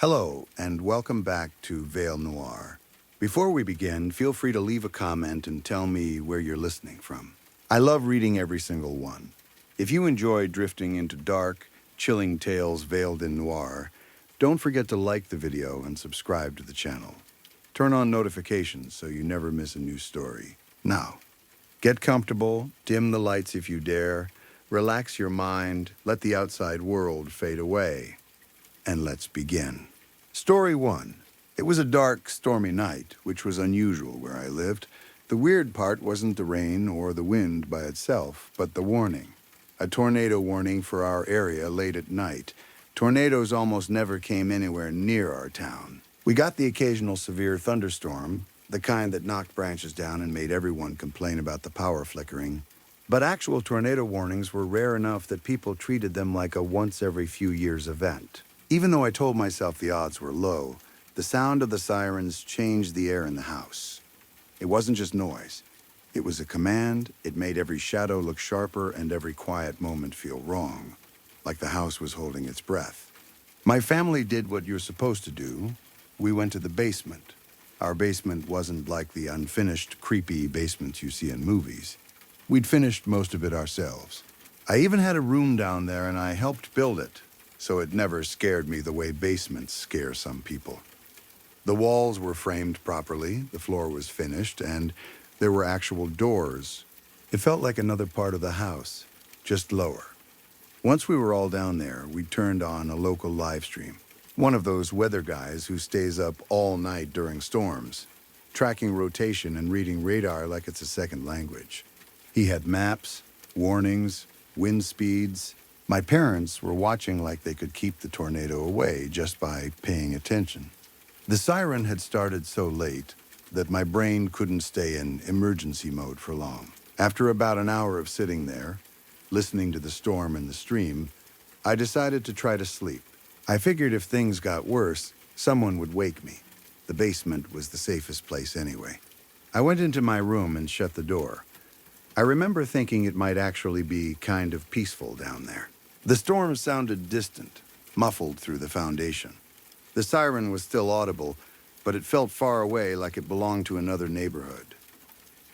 Hello, and welcome back to Veil Noir. Before we begin, feel free to leave a comment and tell me where you're listening from. I love reading every single one. If you enjoy drifting into dark, chilling tales veiled in noir, don't forget to like the video and subscribe to the channel. Turn on notifications so you never miss a new story. Now, get comfortable, dim the lights if you dare, relax your mind, let the outside world fade away, and let's begin. Story 1. It was a dark, stormy night, which was unusual where I lived. The weird part wasn't the rain or the wind by itself, but the warning. A tornado warning for our area late at night. Tornadoes almost never came anywhere near our town. We got the occasional severe thunderstorm, the kind that knocked branches down and made everyone complain about the power flickering. But actual tornado warnings were rare enough that people treated them like a once-every-few-years event. Even though I told myself the odds were low, the sound of the sirens changed the air in the house. It wasn't just noise. It was a command. It made every shadow look sharper and every quiet moment feel wrong, like the house was holding its breath. My family did what you're supposed to do. We went to the basement. Our basement wasn't like the unfinished, creepy basements you see in movies. We'd finished most of it ourselves. I even had a room down there and I helped build it, so it never scared me the way basements scare some people. The walls were framed properly, the floor was finished, and there were actual doors. It felt like another part of the house, just lower. Once we were all down there, we turned on a local live stream. One of those weather guys who stays up all night during storms, tracking rotation and reading radar like it's a second language. He had maps, warnings, wind speeds. My parents were watching like they could keep the tornado away just by paying attention. The siren had started so late that my brain couldn't stay in emergency mode for long. After about an hour of sitting there, listening to the storm and the stream, I decided to try to sleep. I figured if things got worse, someone would wake me. The basement was the safest place anyway. I went into my room and shut the door. I remember thinking it might actually be kind of peaceful down there. The storm sounded distant, muffled through the foundation. The siren was still audible, but it felt far away like it belonged to another neighborhood.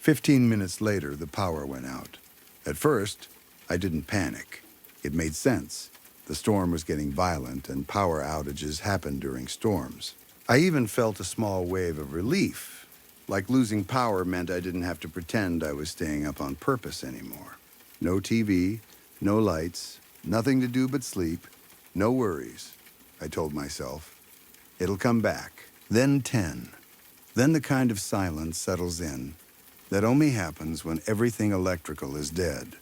15 minutes later, the power went out. At first, I didn't panic. It made sense. The storm was getting violent, and power outages happen during storms. I even felt a small wave of relief, like losing power meant I didn't have to pretend I was staying up on purpose anymore. No TV, no lights, nothing to do but sleep, no worries, I told myself. It'll come back. Then 10. Then the kind of silence settles in that only happens when everything electrical is dead.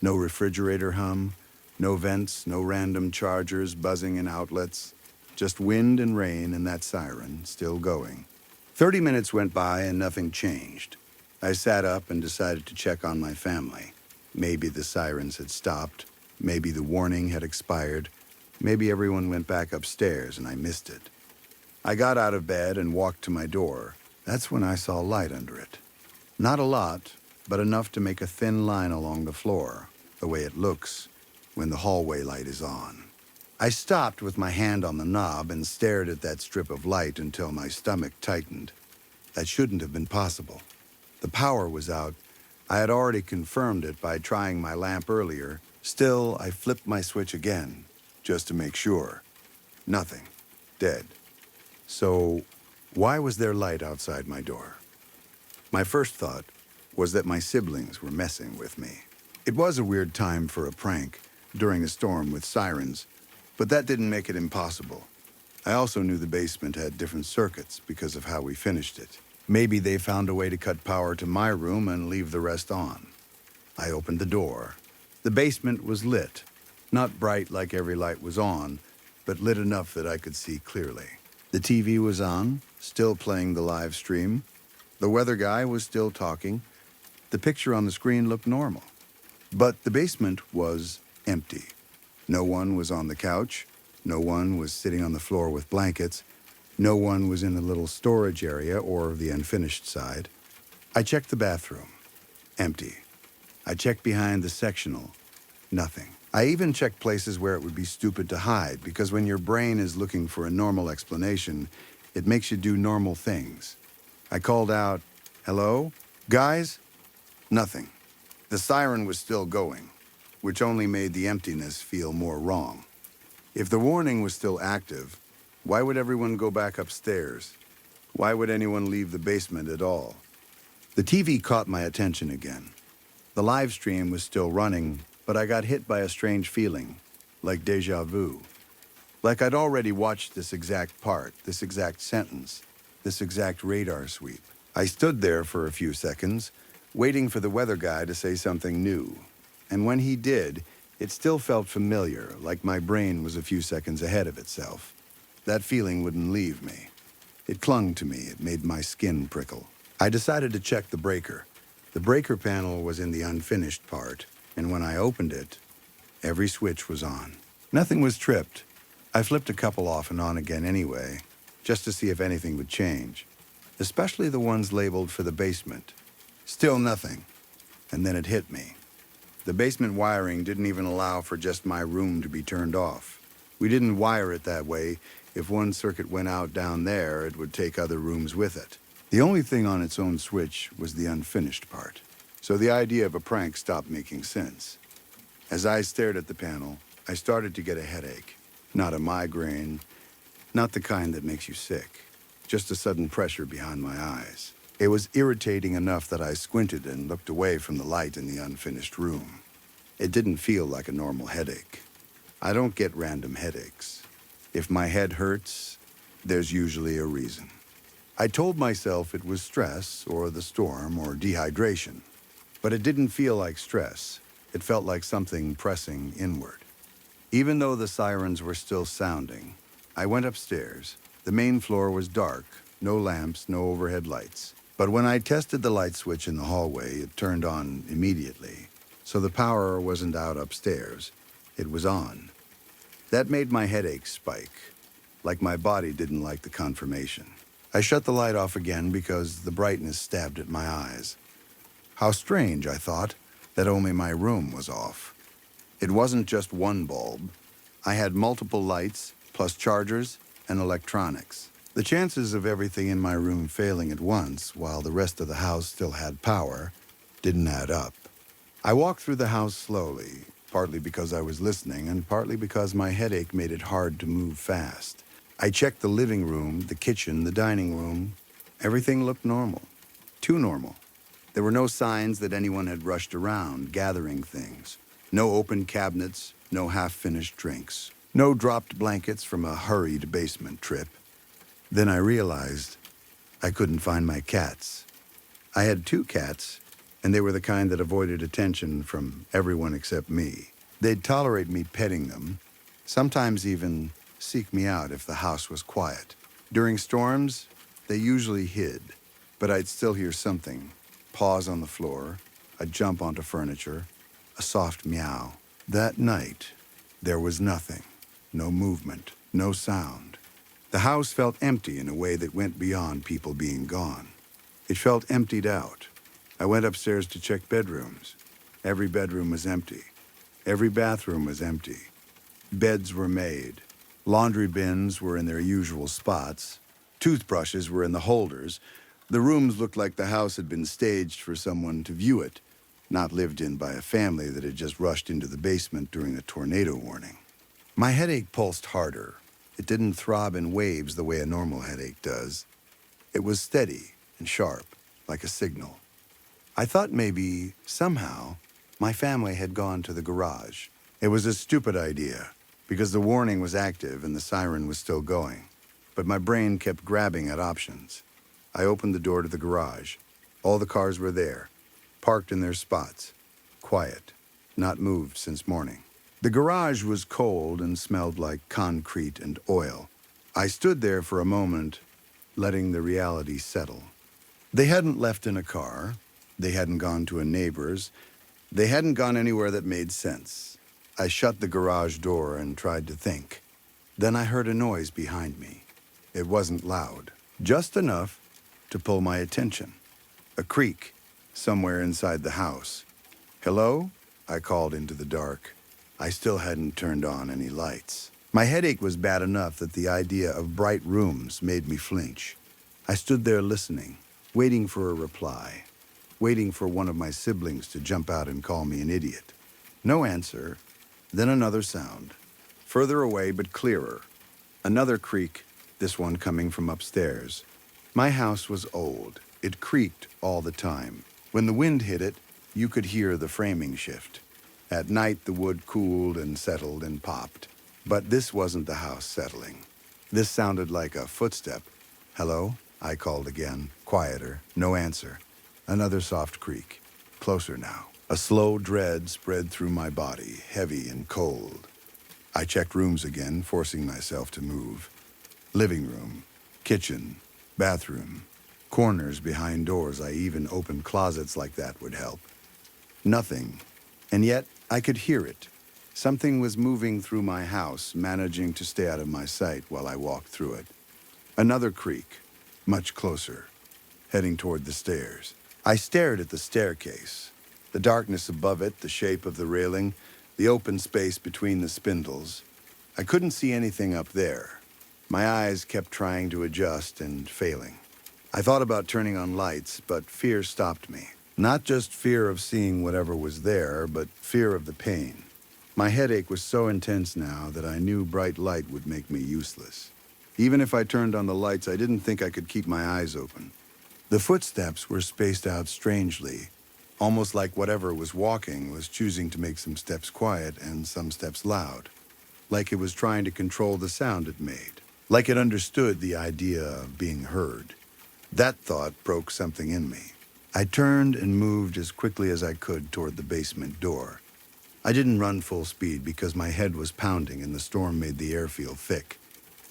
No refrigerator hum, no vents, no random chargers buzzing in outlets, just wind and rain and that siren still going. 30 minutes went by and nothing changed. I sat up and decided to check on my family. Maybe the sirens had stopped. Maybe the warning had expired. Maybe everyone went back upstairs and I missed it. I got out of bed and walked to my door. That's when I saw light under it. Not a lot, but enough to make a thin line along the floor, the way it looks when the hallway light is on. I stopped with my hand on the knob and stared at that strip of light until my stomach tightened. That shouldn't have been possible. The power was out. I had already confirmed it by trying my lamp earlier. Still, I flipped my switch again, just to make sure. Nothing. Dead. So, why was there light outside my door? My first thought was that my siblings were messing with me. It was a weird time for a prank during a storm with sirens, but that didn't make it impossible. I also knew the basement had different circuits because of how we finished it. Maybe they found a way to cut power to my room and leave the rest on. I opened the door. The basement was lit. Not bright like every light was on, but lit enough that I could see clearly. The TV was on, still playing the live stream. The weather guy was still talking. The picture on the screen looked normal. But the basement was empty. No one was on the couch. No one was sitting on the floor with blankets. No one was in the little storage area or the unfinished side. I checked the bathroom. Empty. I checked behind the sectional. Nothing. I even checked places where it would be stupid to hide, because when your brain is looking for a normal explanation, it makes you do normal things. I called out, "Hello? Guys?" Nothing. The siren was still going, which only made the emptiness feel more wrong. If the warning was still active, why would everyone go back upstairs? Why would anyone leave the basement at all? The TV caught my attention again. The live stream was still running, but I got hit by a strange feeling, like déjà vu. Like I'd already watched this exact part, this exact sentence, this exact radar sweep. I stood there for a few seconds, waiting for the weather guy to say something new. And when he did, it still felt familiar, like my brain was a few seconds ahead of itself. That feeling wouldn't leave me. It clung to me, it made my skin prickle. I decided to check the breaker. The breaker panel was in the unfinished part, and when I opened it, every switch was on. Nothing was tripped. I flipped a couple off and on again anyway, just to see if anything would change, especially the ones labeled for the basement. Still nothing. And then it hit me. The basement wiring didn't even allow for just my room to be turned off. We didn't wire it that way. If one circuit went out down there, it would take other rooms with it. The only thing on its own switch was the unfinished part. So the idea of a prank stopped making sense. As I stared at the panel, I started to get a headache. Not a migraine, not the kind that makes you sick, just a sudden pressure behind my eyes. It was irritating enough that I squinted and looked away from the light in the unfinished room. It didn't feel like a normal headache. I don't get random headaches. If my head hurts, there's usually a reason. I told myself it was stress or the storm or dehydration, but it didn't feel like stress. It felt like something pressing inward. Even though the sirens were still sounding, I went upstairs. The main floor was dark, no lamps, no overhead lights. But when I tested the light switch in the hallway, it turned on immediately. So the power wasn't out upstairs. It was on. That made my headache spike, like my body didn't like the confirmation. I shut the light off again because the brightness stabbed at my eyes. How strange, I thought, that only my room was off. It wasn't just one bulb. I had multiple lights, plus chargers and electronics. The chances of everything in my room failing at once while the rest of the house still had power didn't add up. I walked through the house slowly, partly because I was listening and partly because my headache made it hard to move fast. I checked the living room, the kitchen, the dining room. Everything looked normal. Too normal. There were no signs that anyone had rushed around, gathering things. No open cabinets, no half-finished drinks. No dropped blankets from a hurried basement trip. Then I realized I couldn't find my cats. I had 2 cats, and they were the kind that avoided attention from everyone except me. They'd tolerate me petting them, sometimes even seek me out if the house was quiet. During storms, they usually hid, but I'd still hear something. Paws on the floor, a jump onto furniture, a soft meow. That night, there was nothing. No movement, no sound. The house felt empty in a way that went beyond people being gone. It felt emptied out. I went upstairs to check bedrooms. Every bedroom was empty. Every bathroom was empty. Beds were made. Laundry bins were in their usual spots. Toothbrushes were in the holders. The rooms looked like the house had been staged for someone to view it, not lived in by a family that had just rushed into the basement during a tornado warning. My headache pulsed harder. It didn't throb in waves the way a normal headache does. It was steady and sharp, like a signal. I thought maybe, somehow, my family had gone to the garage. It was a stupid idea, because the warning was active and the siren was still going. But my brain kept grabbing at options. I opened the door to the garage. All the cars were there, parked in their spots, quiet, not moved since morning. The garage was cold and smelled like concrete and oil. I stood there for a moment, letting the reality settle. They hadn't left in a car. They hadn't gone to a neighbor's. They hadn't gone anywhere that made sense. I shut the garage door and tried to think. Then I heard a noise behind me. It wasn't loud, just enough to pull my attention. A creak somewhere inside the house. "Hello?" I called into the dark. I still hadn't turned on any lights. My headache was bad enough that the idea of bright rooms made me flinch. I stood there listening, waiting for a reply, waiting for one of my siblings to jump out and call me an idiot. No answer. Then another sound, further away but clearer. Another creak, this one coming from upstairs. My house was old. It creaked all the time. When the wind hit it, you could hear the framing shift. At night, the wood cooled and settled and popped. But this wasn't the house settling. This sounded like a footstep. "Hello?" I called again, quieter, no answer. Another soft creak, closer now. A slow dread spread through my body, heavy and cold. I checked rooms again, forcing myself to move. Living room, kitchen, bathroom, corners behind doors. I even opened closets like that would help. Nothing. And yet, I could hear it. Something was moving through my house, managing to stay out of my sight while I walked through it. Another creak, much closer, heading toward the stairs. I stared at the staircase. The darkness above it, the shape of the railing, the open space between the spindles. I couldn't see anything up there. My eyes kept trying to adjust and failing. I thought about turning on lights, but fear stopped me. Not just fear of seeing whatever was there, but fear of the pain. My headache was so intense now that I knew bright light would make me useless. Even if I turned on the lights, I didn't think I could keep my eyes open. The footsteps were spaced out strangely, almost like whatever was walking was choosing to make some steps quiet and some steps loud, like it was trying to control the sound it made, like it understood the idea of being heard. That thought broke something in me. I turned and moved as quickly as I could toward the basement door. I didn't run full speed because my head was pounding and the storm made the air feel thick.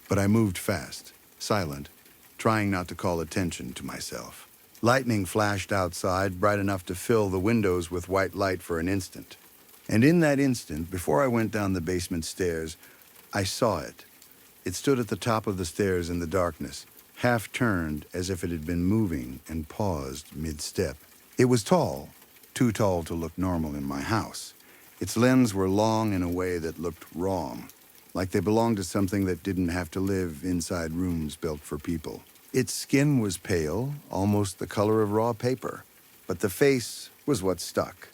But I moved fast, silent, trying not to call attention to myself. Lightning flashed outside, bright enough to fill the windows with white light for an instant. And in that instant, before I went down the basement stairs, I saw it. It stood at the top of the stairs in the darkness, half turned as if it had been moving and paused mid-step. It was tall, too tall to look normal in my house. Its limbs were long in a way that looked wrong, like they belonged to something that didn't have to live inside rooms built for people. Its skin was pale, almost the color of raw paper, but the face was what stuck.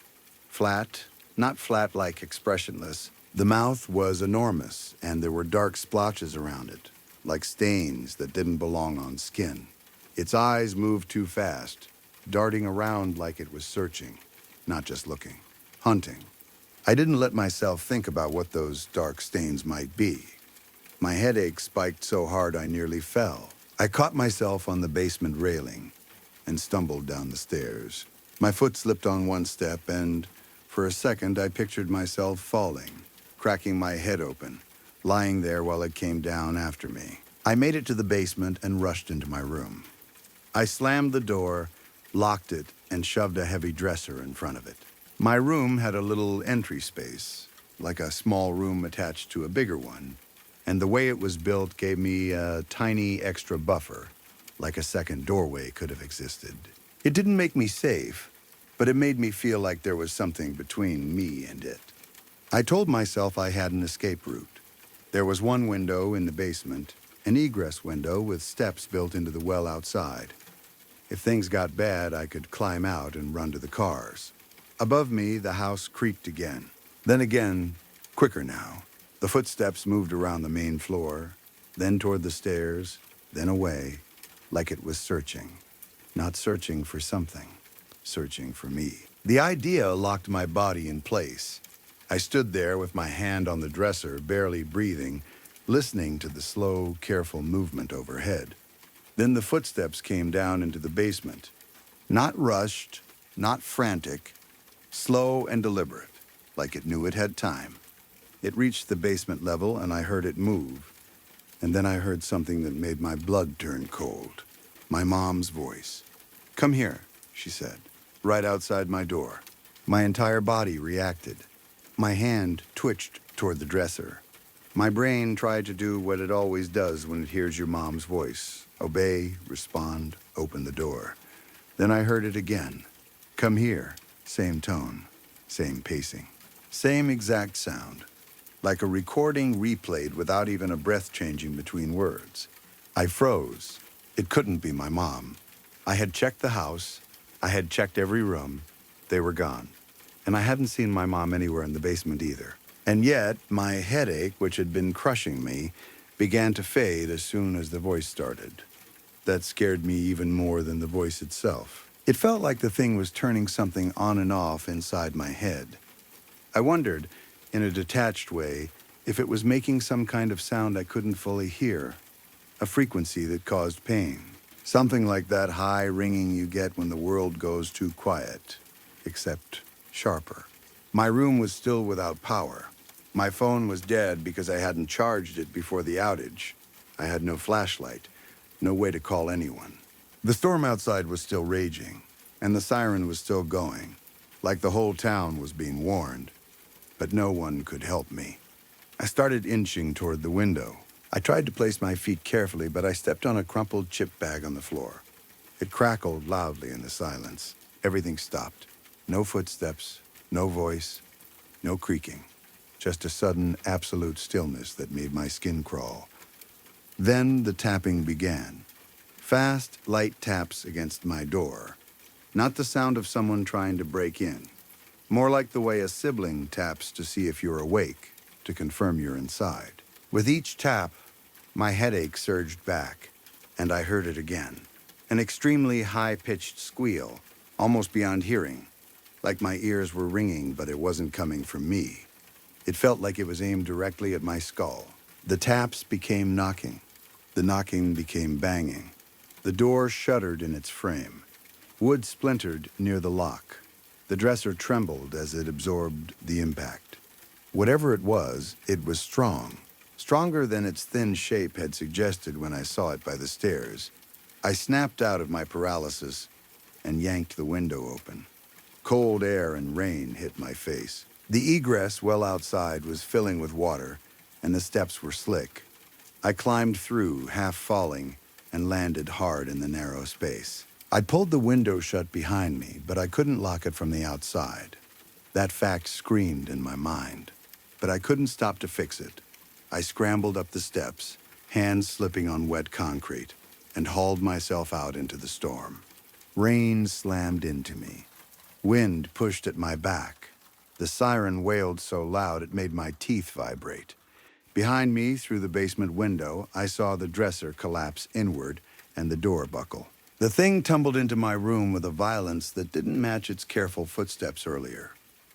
Flat, not flat like expressionless. The mouth was enormous, and there were dark splotches around it, like stains that didn't belong on skin. Its eyes moved too fast, darting around like it was searching, not just looking, hunting. I didn't let myself think about what those dark stains might be. My headache spiked so hard I nearly fell. I caught myself on the basement railing and stumbled down the stairs. My foot slipped on one step, and for a second I pictured myself falling, cracking my head open, lying there while it came down after me. I made it to the basement and rushed into my room. I slammed the door, locked it, and shoved a heavy dresser in front of it. My room had a little entry space, like a small room attached to a bigger one, and the way it was built gave me a tiny extra buffer, like a second doorway could have existed. It didn't make me safe, but it made me feel like there was something between me and it. I told myself I had an escape route. There was one window in the basement, an egress window with steps built into the well outside. If things got bad, I could climb out and run to the cars. Above me, the house creaked again. Then again, quicker now. The footsteps moved around the main floor, then toward the stairs, then away, like it was searching. Not searching for something, searching for me. The idea locked my body in place. I stood there with my hand on the dresser, barely breathing, listening to the slow, careful movement overhead. Then the footsteps came down into the basement. Not rushed, not frantic, slow and deliberate, like it knew it had time. It reached the basement level, and I heard it move. And then I heard something that made my blood turn cold. My mom's voice. "Come here," she said, right outside my door. My entire body reacted. My hand twitched toward the dresser. My brain tried to do what it always does when it hears your mom's voice. Obey, respond, open the door. Then I heard it again. "Come here." Same tone, same pacing. Same exact sound, like a recording replayed without even a breath changing between words. I froze. It couldn't be my mom. I had checked the house. I had checked every room. They were gone. And I hadn't seen my mom anywhere in the basement either. And yet, my headache, which had been crushing me, began to fade as soon as the voice started. That scared me even more than the voice itself. It felt like the thing was turning something on and off inside my head. I wondered, in a detached way, if it was making some kind of sound I couldn't fully hear, a frequency that caused pain. Something like that high ringing you get when the world goes too quiet, except sharper. My room was still without power. My phone was dead because I hadn't charged it before the outage. I had no flashlight, no way to call anyone. The storm outside was still raging, and the siren was still going, like the whole town was being warned. But no one could help me. I started inching toward the window. I tried to place my feet carefully, but I stepped on a crumpled chip bag on the floor. It crackled loudly in the silence. Everything stopped. No footsteps, no voice, no creaking. Just a sudden, absolute stillness that made my skin crawl. Then the tapping began. Fast, light taps against my door. Not the sound of someone trying to break in. More like the way a sibling taps to see if you're awake, to confirm you're inside. With each tap, my headache surged back, and I heard it again. An extremely high-pitched squeal, almost beyond hearing, like my ears were ringing, but it wasn't coming from me. It felt like it was aimed directly at my skull. The taps became knocking. The knocking became banging. The door shuddered in its frame. Wood splintered near the lock. The dresser trembled as it absorbed the impact. Whatever it was strong. Stronger than its thin shape had suggested when I saw it by the stairs. I snapped out of my paralysis and yanked the window open. Cold air and rain hit my face. The egress well outside was filling with water, and the steps were slick. I climbed through, half falling, and landed hard in the narrow space. I'd pulled the window shut behind me, but I couldn't lock it from the outside. That fact screamed in my mind, but I couldn't stop to fix it. I scrambled up the steps, hands slipping on wet concrete, and hauled myself out into the storm. Rain slammed into me. Wind pushed at my back. The siren wailed so loud it made my teeth vibrate. Behind me, through the basement window, I saw the dresser collapse inward and the door buckle. The thing tumbled into my room with a violence that didn't match its careful footsteps earlier.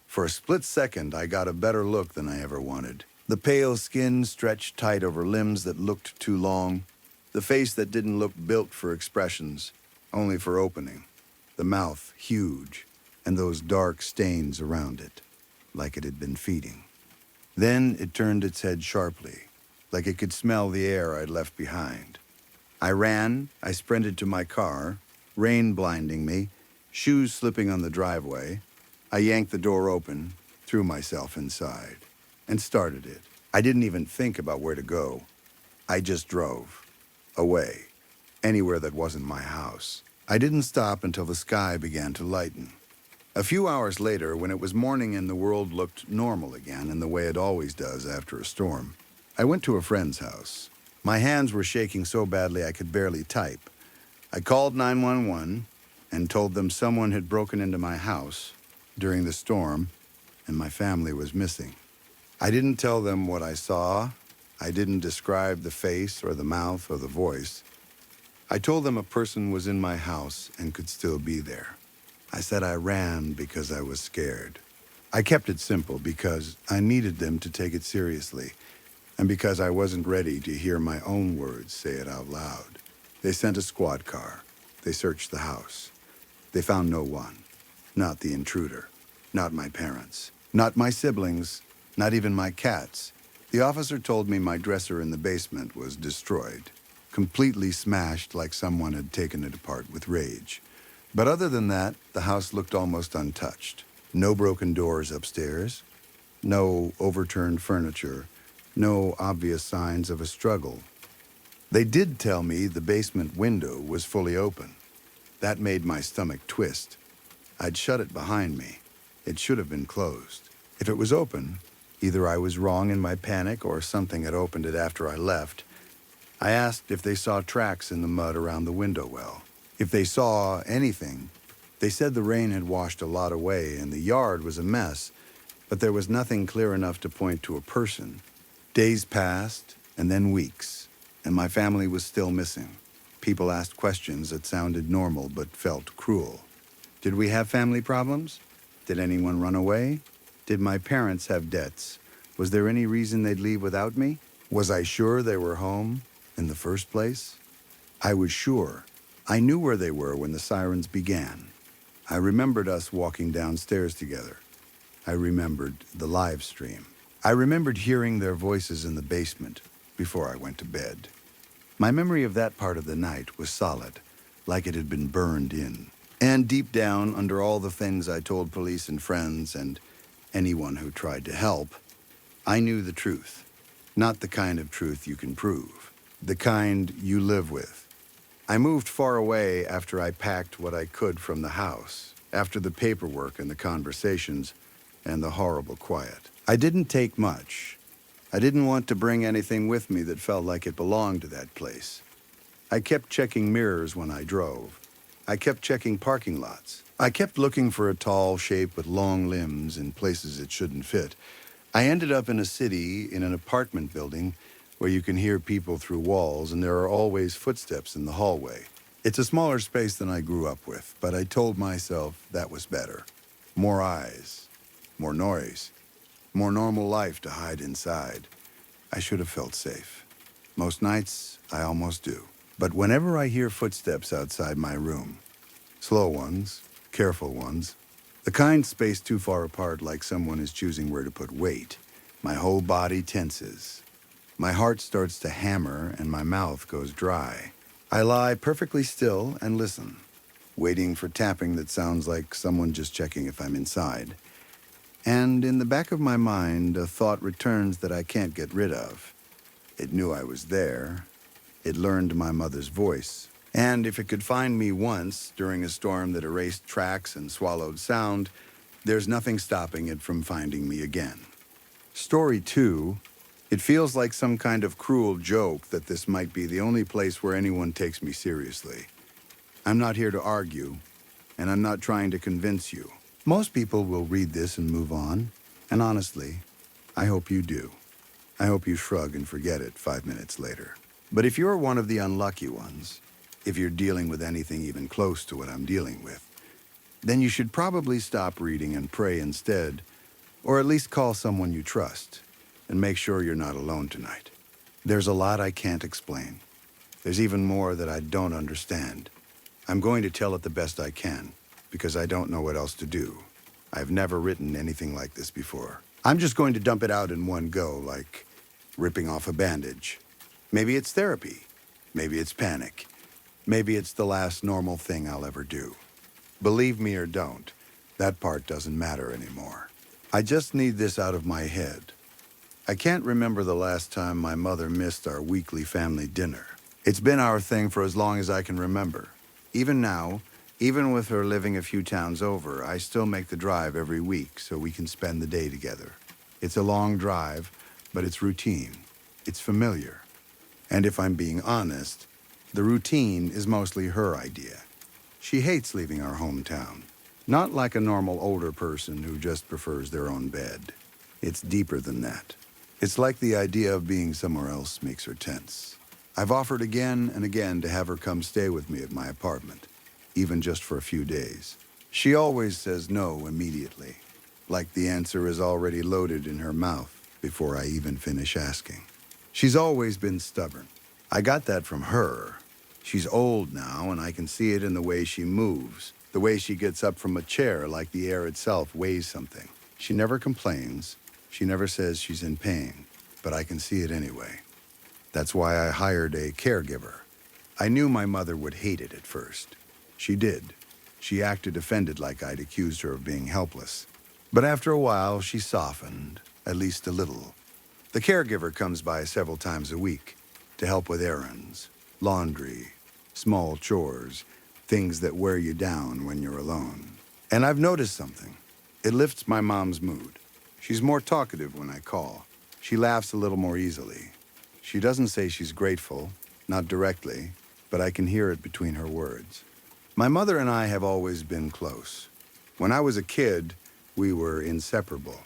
For a split second, I got a better look than I ever wanted. The pale skin stretched tight over limbs that looked too long. The face that didn't look built for expressions, only for opening. The mouth huge, and those dark stains around it, like it had been feeding. Then it turned its head sharply, like it could smell the air I'd left behind. I ran, I sprinted to my car, rain blinding me, shoes slipping on the driveway. I yanked the door open, threw myself inside, and started it. I didn't even think about where to go. I just drove. Away. Anywhere that wasn't my house. I didn't stop until the sky began to lighten. A few hours later, when it was morning and the world looked normal again in the way it always does after a storm, I went to a friend's house. My hands were shaking so badly I could barely type. I called 911 and told them someone had broken into my house during the storm and my family was missing. I didn't tell them what I saw. I didn't describe the face or the mouth or the voice. I told them a person was in my house and could still be there. I said I ran because I was scared. I kept it simple because I needed them to take it seriously, and because I wasn't ready to hear my own words say it out loud. They sent a squad car. They searched the house. They found no one. Not the intruder. Not my parents. Not my siblings. Not even my cats. The officer told me my dresser in the basement was destroyed, completely smashed like someone had taken it apart with rage. But other than that, the house looked almost untouched. No broken doors upstairs. No overturned furniture. No obvious signs of a struggle. They did tell me the basement window was fully open. That made my stomach twist. I'd shut it behind me. It should have been closed. If it was open, either I was wrong in my panic or something had opened it after I left. I asked if they saw tracks in the mud around the window well. If they saw anything, they said the rain had washed a lot away and the yard was a mess, but there was nothing clear enough to point to a person. Days passed, and then weeks, and my family was still missing. People asked questions that sounded normal but felt cruel. Did we have family problems? Did anyone run away? Did my parents have debts? Was there any reason they'd leave without me? Was I sure they were home in the first place? I was sure. I knew where they were when the sirens began. I remembered us walking downstairs together. I remembered the live stream. I remembered hearing their voices in the basement before I went to bed. My memory of that part of the night was solid, like it had been burned in. And deep down, under all the things I told police and friends and anyone who tried to help, I knew the truth. Not the kind of truth you can prove. The kind you live with. I moved far away after I packed what I could from the house, after the paperwork and the conversations and the horrible quiet. I didn't take much. I didn't want to bring anything with me that felt like it belonged to that place. I kept checking mirrors when I drove. I kept checking parking lots. I kept looking for a tall shape with long limbs in places it shouldn't fit. I ended up in a city, in an apartment building, where you can hear people through walls and there are always footsteps in the hallway. It's a smaller space than I grew up with, but I told myself that was better. More eyes, more noise, more normal life to hide inside. I should have felt safe. Most nights, I almost do. But whenever I hear footsteps outside my room, slow ones, careful ones, the kind spaced too far apart like someone is choosing where to put weight, my whole body tenses. My heart starts to hammer and my mouth goes dry. I lie perfectly still and listen, waiting for tapping that sounds like someone just checking if I'm inside. And in the back of my mind, a thought returns that I can't get rid of. It knew I was there. It learned my mother's voice. And if it could find me once during a storm that erased tracks and swallowed sound, there's nothing stopping it from finding me again. Story 2, it feels like some kind of cruel joke that this might be the only place where anyone takes me seriously. I'm not here to argue, and I'm not trying to convince you. Most people will read this and move on, and honestly, I hope you do. I hope you shrug and forget it 5 minutes later. But if you're one of the unlucky ones, if you're dealing with anything even close to what I'm dealing with, then you should probably stop reading and pray instead, or at least call someone you trust, and make sure you're not alone tonight. There's a lot I can't explain. There's even more that I don't understand. I'm going to tell it the best I can, because I don't know what else to do. I've never written anything like this before. I'm just going to dump it out in one go, like ripping off a bandage. Maybe it's therapy. Maybe it's panic. Maybe it's the last normal thing I'll ever do. Believe me or don't, that part doesn't matter anymore. I just need this out of my head. I can't remember the last time my mother missed our weekly family dinner. It's been our thing for as long as I can remember. Even now, even with her living a few towns over, I still make the drive every week so we can spend the day together. It's a long drive, but it's routine. It's familiar. And if I'm being honest, the routine is mostly her idea. She hates leaving our hometown. Not like a normal older person who just prefers their own bed. It's deeper than that. It's like the idea of being somewhere else makes her tense. I've offered again and again to have her come stay with me at my apartment, even just for a few days. She always says no immediately, like the answer is already loaded in her mouth before I even finish asking. She's always been stubborn. I got that from her. She's old now, and I can see it in the way she moves, the way she gets up from a chair like the air itself weighs something. She never complains. She never says she's in pain, but I can see it anyway. That's why I hired a caregiver. I knew my mother would hate it at first. She did. She acted offended like I'd accused her of being helpless. But after a while, she softened, at least a little. The caregiver comes by several times a week to help with errands, laundry, small chores, things that wear you down when you're alone. And I've noticed something. It lifts my mom's mood. She's more talkative when I call. She laughs a little more easily. She doesn't say she's grateful, not directly, but I can hear it between her words. My mother and I have always been close. When I was a kid, we were inseparable.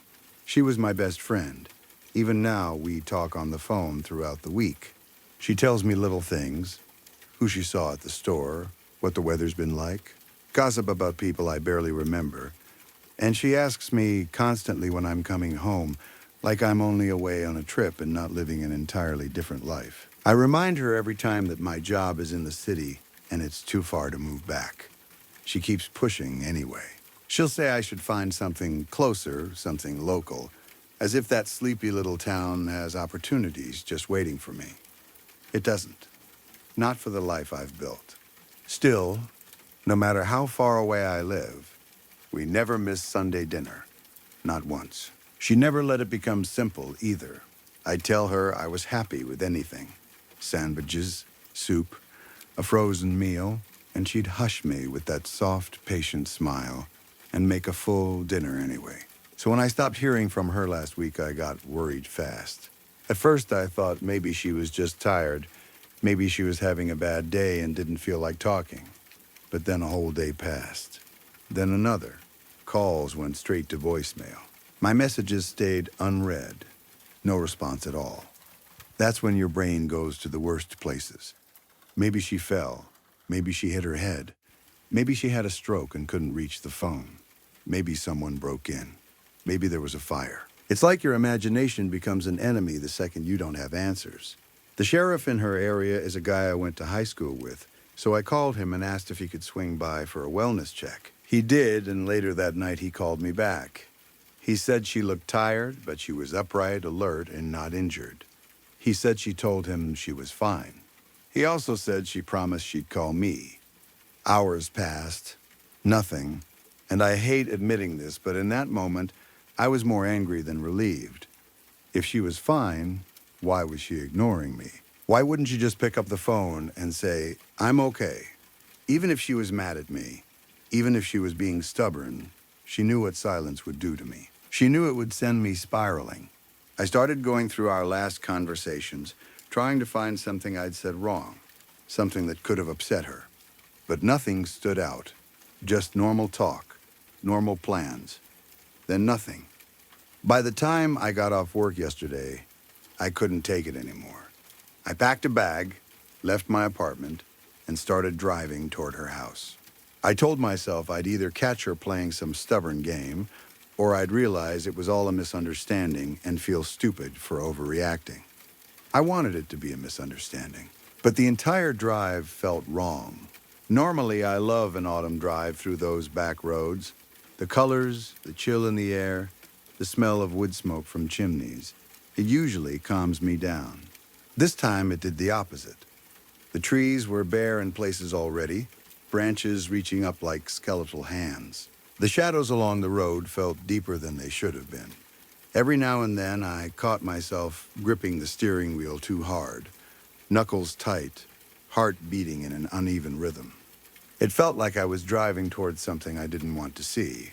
She was my best friend. Even now, we talk on the phone throughout the week. She tells me little things, who she saw at the store, what the weather's been like, gossip about people I barely remember. And she asks me constantly when I'm coming home, like I'm only away on a trip and not living an entirely different life. I remind her every time that my job is in the city and it's too far to move back. She keeps pushing anyway. She'll say I should find something closer, something local, as if that sleepy little town has opportunities just waiting for me. It doesn't. Not for the life I've built. Still, no matter how far away I live, we never miss Sunday dinner. Not once. She never let it become simple either. I'd tell her I was happy with anything. Sandwiches, soup, a frozen meal, and she'd hush me with that soft, patient smile and make a full dinner anyway. So when I stopped hearing from her last week, I got worried fast. At first, I thought maybe she was just tired. Maybe she was having a bad day and didn't feel like talking. But then a whole day passed. Then another. Calls went straight to voicemail. My messages stayed unread. No response at all. That's when your brain goes to the worst places. Maybe she fell. Maybe she hit her head. Maybe she had a stroke and couldn't reach the phone. Maybe someone broke in. Maybe there was a fire. It's like your imagination becomes an enemy the second you don't have answers. The sheriff in her area is a guy I went to high school with, so I called him and asked if he could swing by for a wellness check. He did, and later that night he called me back. He said she looked tired, but she was upright, alert, and not injured. He said she told him she was fine. He also said she promised she'd call me. Hours passed. Nothing. And I hate admitting this, but in that moment, I was more angry than relieved. If she was fine, why was she ignoring me? Why wouldn't she just pick up the phone and say, I'm okay? Even if she was mad at me, even if she was being stubborn, she knew what silence would do to me. She knew it would send me spiraling. I started going through our last conversations, trying to find something I'd said wrong, something that could have upset her. But nothing stood out. Just normal talk, normal plans, then nothing. By the time I got off work yesterday, I couldn't take it anymore. I packed a bag, left my apartment, and started driving toward her house. I told myself I'd either catch her playing some stubborn game, or I'd realize it was all a misunderstanding and feel stupid for overreacting. I wanted it to be a misunderstanding, but the entire drive felt wrong. Normally, I love an autumn drive through those back roads. The colors, the chill in the air, the smell of wood smoke from chimneys. It usually calms me down. This time it did the opposite. The trees were bare in places already, branches reaching up like skeletal hands. The shadows along the road felt deeper than they should have been. Every now and then I caught myself gripping the steering wheel too hard, knuckles tight, heart beating in an uneven rhythm. It felt like I was driving towards something I didn't want to see.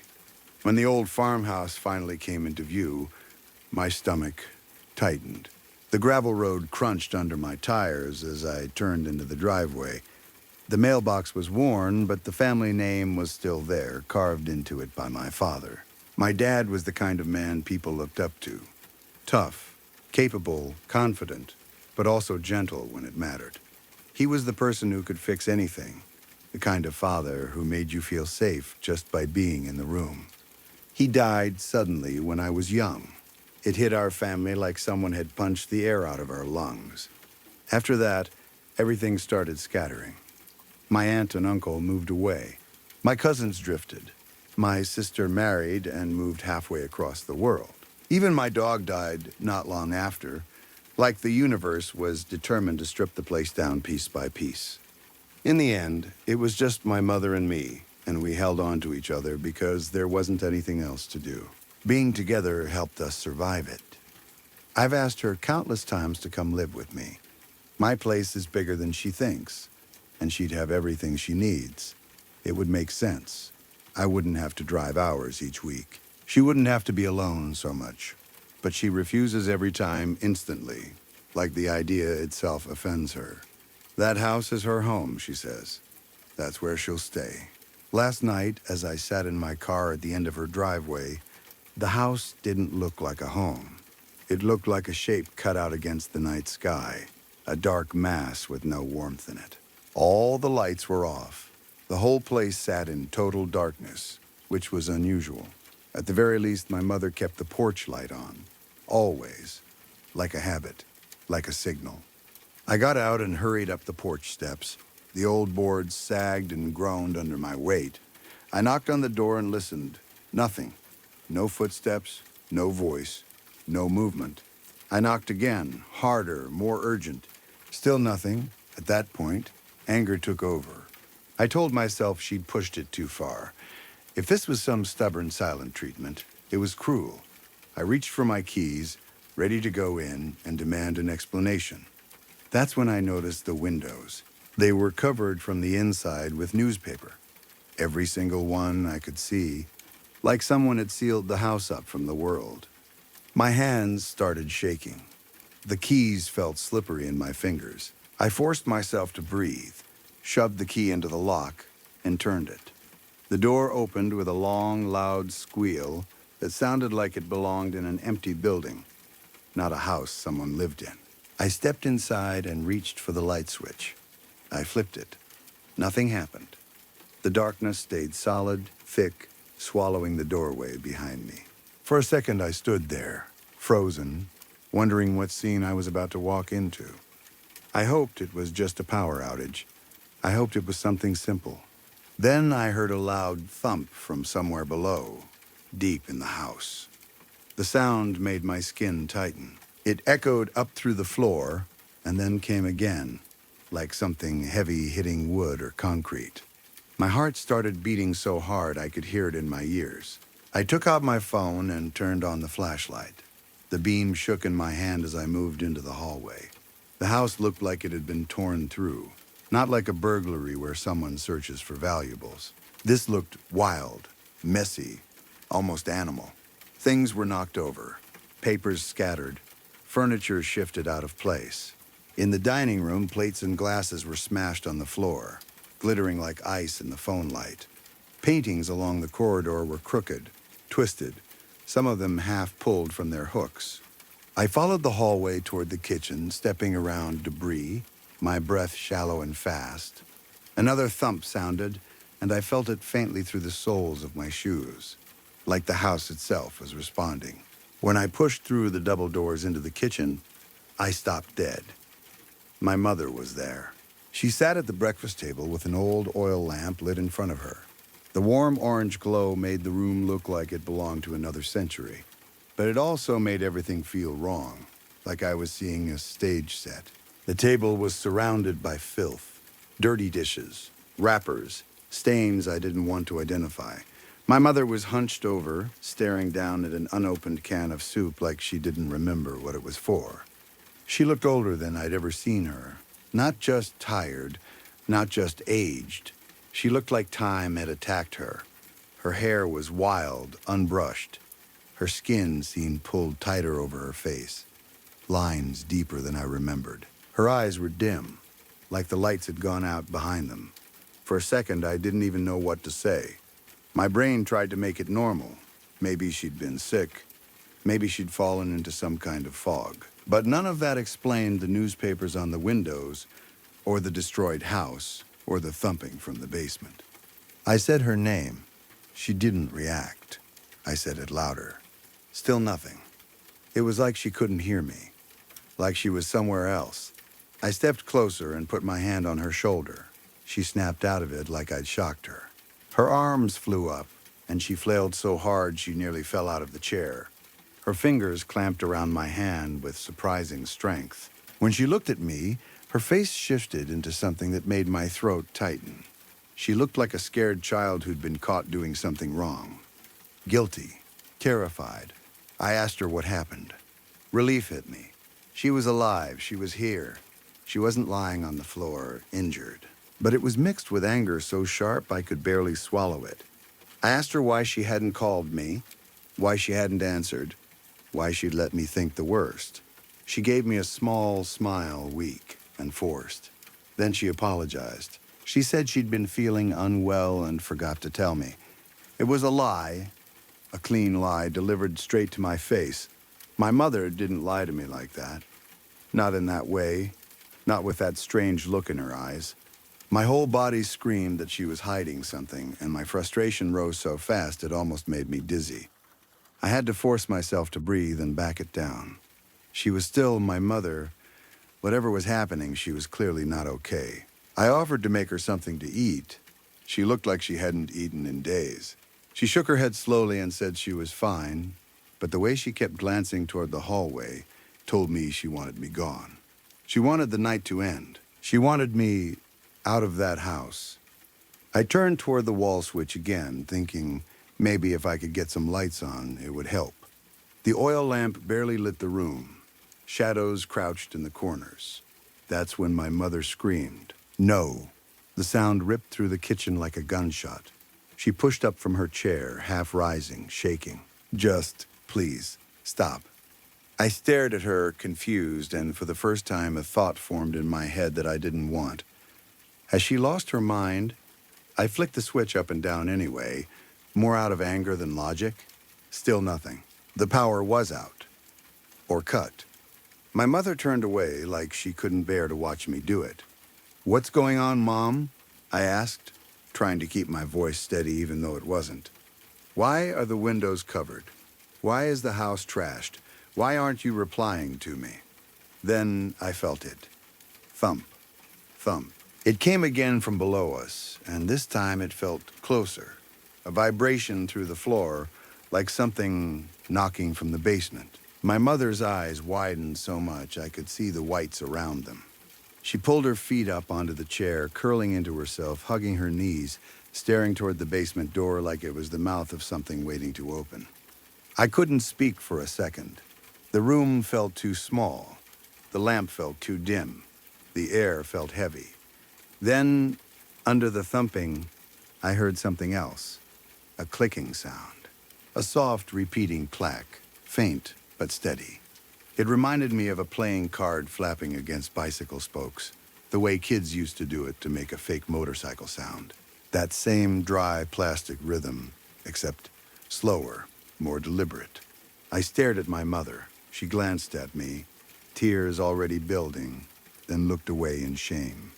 When the old farmhouse finally came into view, my stomach tightened. The gravel road crunched under my tires as I turned into the driveway. The mailbox was worn, but the family name was still there, carved into it by my father. My dad was the kind of man people looked up to. Tough, capable, confident, but also gentle when it mattered. He was the person who could fix anything, the kind of father who made you feel safe just by being in the room. He died suddenly when I was young. It hit our family like someone had punched the air out of our lungs. After that, everything started scattering. My aunt and uncle moved away. My cousins drifted. My sister married and moved halfway across the world. Even my dog died not long after, like the universe was determined to strip the place down piece by piece. In the end, it was just my mother and me, and we held on to each other because there wasn't anything else to do. Being together helped us survive it. I've asked her countless times to come live with me. My place is bigger than she thinks, and she'd have everything she needs. It would make sense. I wouldn't have to drive hours each week. She wouldn't have to be alone so much, but she refuses every time instantly, like the idea itself offends her. That house is her home, she says. That's where she'll stay. Last night, as I sat in my car at the end of her driveway, the house didn't look like a home. It looked like a shape cut out against the night sky, a dark mass with no warmth in it. All the lights were off. The whole place sat in total darkness, which was unusual. At the very least, my mother kept the porch light on, always, like a habit, like a signal. I got out and hurried up the porch steps. The old boards sagged and groaned under my weight. I knocked on the door and listened. Nothing. No footsteps, no voice, no movement. I knocked again, harder, more urgent. Still nothing. At that point, anger took over. I told myself she'd pushed it too far. If this was some stubborn silent treatment, it was cruel. I reached for my keys, ready to go in and demand an explanation. That's when I noticed the windows. They were covered from the inside with newspaper. Every single one I could see, like someone had sealed the house up from the world. My hands started shaking. The keys felt slippery in my fingers. I forced myself to breathe, shoved the key into the lock, and turned it. The door opened with a long, loud squeal that sounded like it belonged in an empty building, not a house someone lived in. I stepped inside and reached for the light switch. I flipped it. Nothing happened. The darkness stayed solid, thick, swallowing the doorway behind me. For a second, I stood there, frozen, wondering what scene I was about to walk into. I hoped it was just a power outage. I hoped it was something simple. Then I heard a loud thump from somewhere below, deep in the house. The sound made my skin tighten. It echoed up through the floor, and then came again, like something heavy hitting wood or concrete. My heart started beating so hard I could hear it in my ears. I took out my phone and turned on the flashlight. The beam shook in my hand as I moved into the hallway. The house looked like it had been torn through, not like a burglary where someone searches for valuables. This looked wild, messy, almost animal. Things were knocked over, papers scattered, furniture shifted out of place. In the dining room, plates and glasses were smashed on the floor, glittering like ice in the phone light. Paintings along the corridor were crooked, twisted, some of them half pulled from their hooks. I followed the hallway toward the kitchen, stepping around debris, my breath shallow and fast. Another thump sounded, and I felt it faintly through the soles of my shoes, like the house itself was responding. When I pushed through the double doors into the kitchen, I stopped dead. My mother was there. She sat at the breakfast table with an old oil lamp lit in front of her. The warm orange glow made the room look like it belonged to another century, but it also made everything feel wrong, like I was seeing a stage set. The table was surrounded by filth, dirty dishes, wrappers, stains I didn't want to identify. My mother was hunched over, staring down at an unopened can of soup like she didn't remember what it was for. She looked older than I'd ever seen her. Not just tired, not just aged. She looked like time had attacked her. Her hair was wild, unbrushed. Her skin seemed pulled tighter over her face, lines deeper than I remembered. Her eyes were dim, like the lights had gone out behind them. For a second, I didn't even know what to say. My brain tried to make it normal. Maybe she'd been sick. Maybe she'd fallen into some kind of fog. But none of that explained the newspapers on the windows, or the destroyed house, or the thumping from the basement. I said her name. She didn't react. I said it louder. Still nothing. It was like she couldn't hear me, like she was somewhere else. I stepped closer and put my hand on her shoulder. She snapped out of it like I'd shocked her. Her arms flew up, and she flailed so hard she nearly fell out of the chair. Her fingers clamped around my hand with surprising strength. When she looked at me, her face shifted into something that made my throat tighten. She looked like a scared child who'd been caught doing something wrong. Guilty, terrified. I asked her what happened. Relief hit me. She was alive. She was here. She wasn't lying on the floor, injured. But it was mixed with anger so sharp I could barely swallow it. I asked her why she hadn't called me. why she hadn't answered, why she'd let me think the worst. She gave me a small smile, weak and forced. Then she apologized. She said she'd been feeling unwell and forgot to tell me. It was a lie, a clean lie delivered straight to my face. My mother didn't lie to me like that. Not in that way, not with that strange look in her eyes. My whole body screamed that she was hiding something, and my frustration rose so fast it almost made me dizzy. I had to force myself to breathe and back it down. She was still my mother. Whatever was happening, she was clearly not okay. I offered to make her something to eat. She looked like she hadn't eaten in days. She shook her head slowly and said she was fine, but the way she kept glancing toward the hallway told me she wanted me gone. She wanted the night to end. She wanted me out of that house. I turned toward the wall switch again, thinking maybe if I could get some lights on, it would help. The oil lamp barely lit the room. Shadows crouched in the corners. That's when my mother screamed. No. The sound ripped through the kitchen like a gunshot. She pushed up from her chair, half rising, shaking. Just, please, stop. I stared at her, confused, and for the first time a thought formed in my head that I didn't want. Has she lost her mind? I flicked the switch up and down anyway, more out of anger than logic. Still nothing. The power was out. Or cut. My mother turned away like she couldn't bear to watch me do it. "What's going on, Mom?" I asked, trying to keep my voice steady even though it wasn't. "Why are the windows covered? Why is the house trashed? Why aren't you replying to me?" Then I felt it. Thump. Thump. It came again from below us, and this time it felt closer. A vibration through the floor, like something knocking from the basement. My mother's eyes widened so much I could see the whites around them. She pulled her feet up onto the chair, curling into herself, hugging her knees, staring toward the basement door like it was the mouth of something waiting to open. I couldn't speak for a second. The room felt too small. The lamp felt too dim. The air felt heavy. Then, under the thumping, I heard something else. A clicking sound. A soft, repeating clack, faint but steady. It reminded me of a playing card flapping against bicycle spokes, the way kids used to do it to make a fake motorcycle sound. That same dry plastic rhythm, except slower, more deliberate. I stared at my mother. She glanced at me, tears already building, then looked away in shame.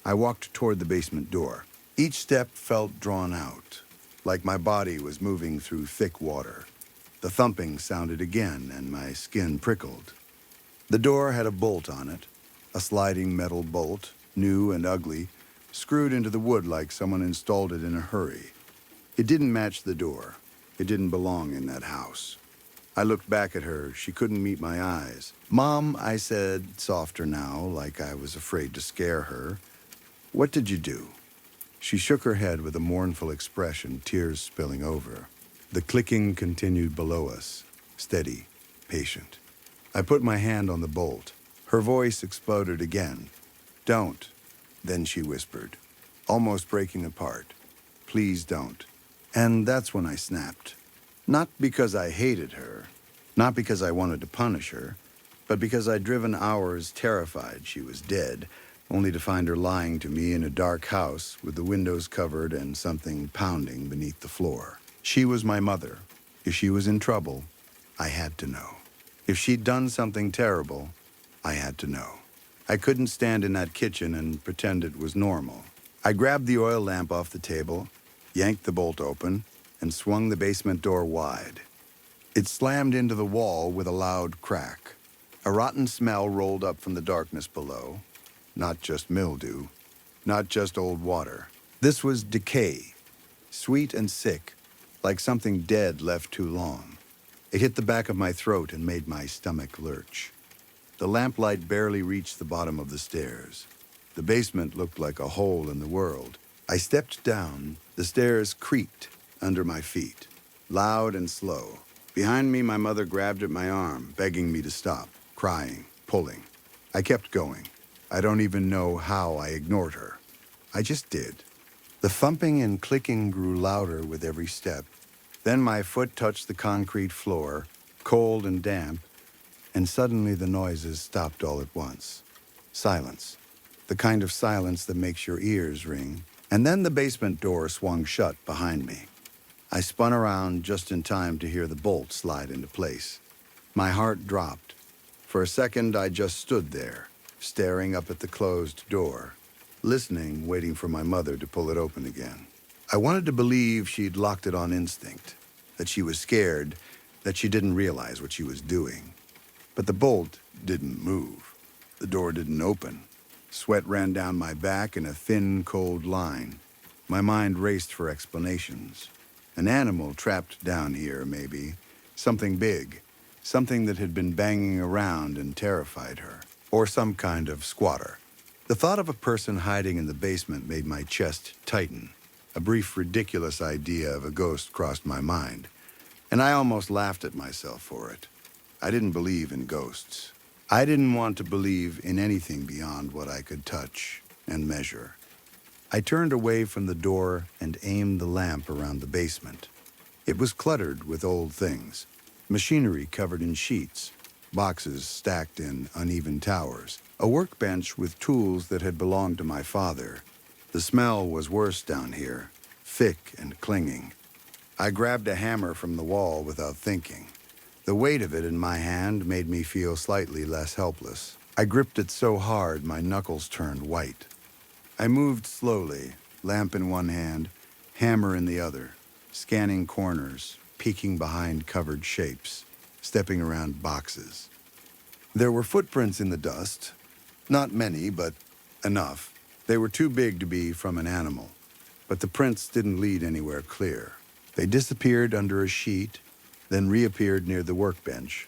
I walked toward the basement door. Each step felt drawn out, like my body was moving through thick water. The thumping sounded again, and my skin prickled. The door had a bolt on it, a sliding metal bolt, new and ugly, screwed into the wood like someone installed it in a hurry. It didn't match the door. It didn't belong in that house. I looked back at her. She couldn't meet my eyes. "Mom," I said, softer now, like I was afraid to scare her. "What did you do?" She shook her head with a mournful expression, tears spilling over. The clicking continued below us, steady, patient. I put my hand on the bolt. Her voice exploded again. "Don't." Then she whispered, almost breaking apart. "Please don't." And that's when I snapped. Not because I hated her, not because I wanted to punish her, but because I'd driven hours terrified she was dead, only to find her lying to me in a dark house with the windows covered and something pounding beneath the floor. She was my mother. If she was in trouble, I had to know. If she'd done something terrible, I had to know. I couldn't stand in that kitchen and pretend it was normal. I grabbed the oil lamp off the table, yanked the bolt open, and swung the basement door wide. It slammed into the wall with a loud crack. A rotten smell rolled up from the darkness below. Not just mildew, not just old water. This was decay, sweet and sick, like something dead left too long. It hit the back of my throat and made my stomach lurch. The lamplight barely reached the bottom of the stairs. The basement looked like a hole in the world. I stepped down. The stairs creaked under my feet, loud and slow. Behind me, my mother grabbed at my arm, begging me to stop, crying, pulling. I kept going. I don't even know how I ignored her. I just did. The thumping and clicking grew louder with every step. Then my foot touched the concrete floor, cold and damp, and suddenly the noises stopped all at once. Silence. The kind of silence that makes your ears ring. And then the basement door swung shut behind me. I spun around just in time to hear the bolt slide into place. My heart dropped. For a second, I just stood there, staring up at the closed door, listening, waiting for my mother to pull it open again. I wanted to believe she'd locked it on instinct, that she was scared, that she didn't realize what she was doing. But the bolt didn't move. The door didn't open. Sweat ran down my back in a thin, cold line. My mind raced for explanations. An animal trapped down here, maybe. Something big. Something that had been banging around and terrified her. Or some kind of squatter. The thought of a person hiding in the basement made my chest tighten. A brief, ridiculous idea of a ghost crossed my mind, and I almost laughed at myself for it. I didn't believe in ghosts. I didn't want to believe in anything beyond what I could touch and measure. I turned away from the door and aimed the lamp around the basement. It was cluttered with old things, machinery covered in sheets, boxes stacked in uneven towers, a workbench with tools that had belonged to my father. The smell was worse down here, thick and clinging. I grabbed a hammer from the wall without thinking. The weight of it in my hand made me feel slightly less helpless. I gripped it so hard my knuckles turned white. I moved slowly, lamp in one hand, hammer in the other, scanning corners, peeking behind covered shapes, stepping around boxes. There were footprints in the dust. Not many, but enough. They were too big to be from an animal, but the prints didn't lead anywhere clear. They disappeared under a sheet, then reappeared near the workbench,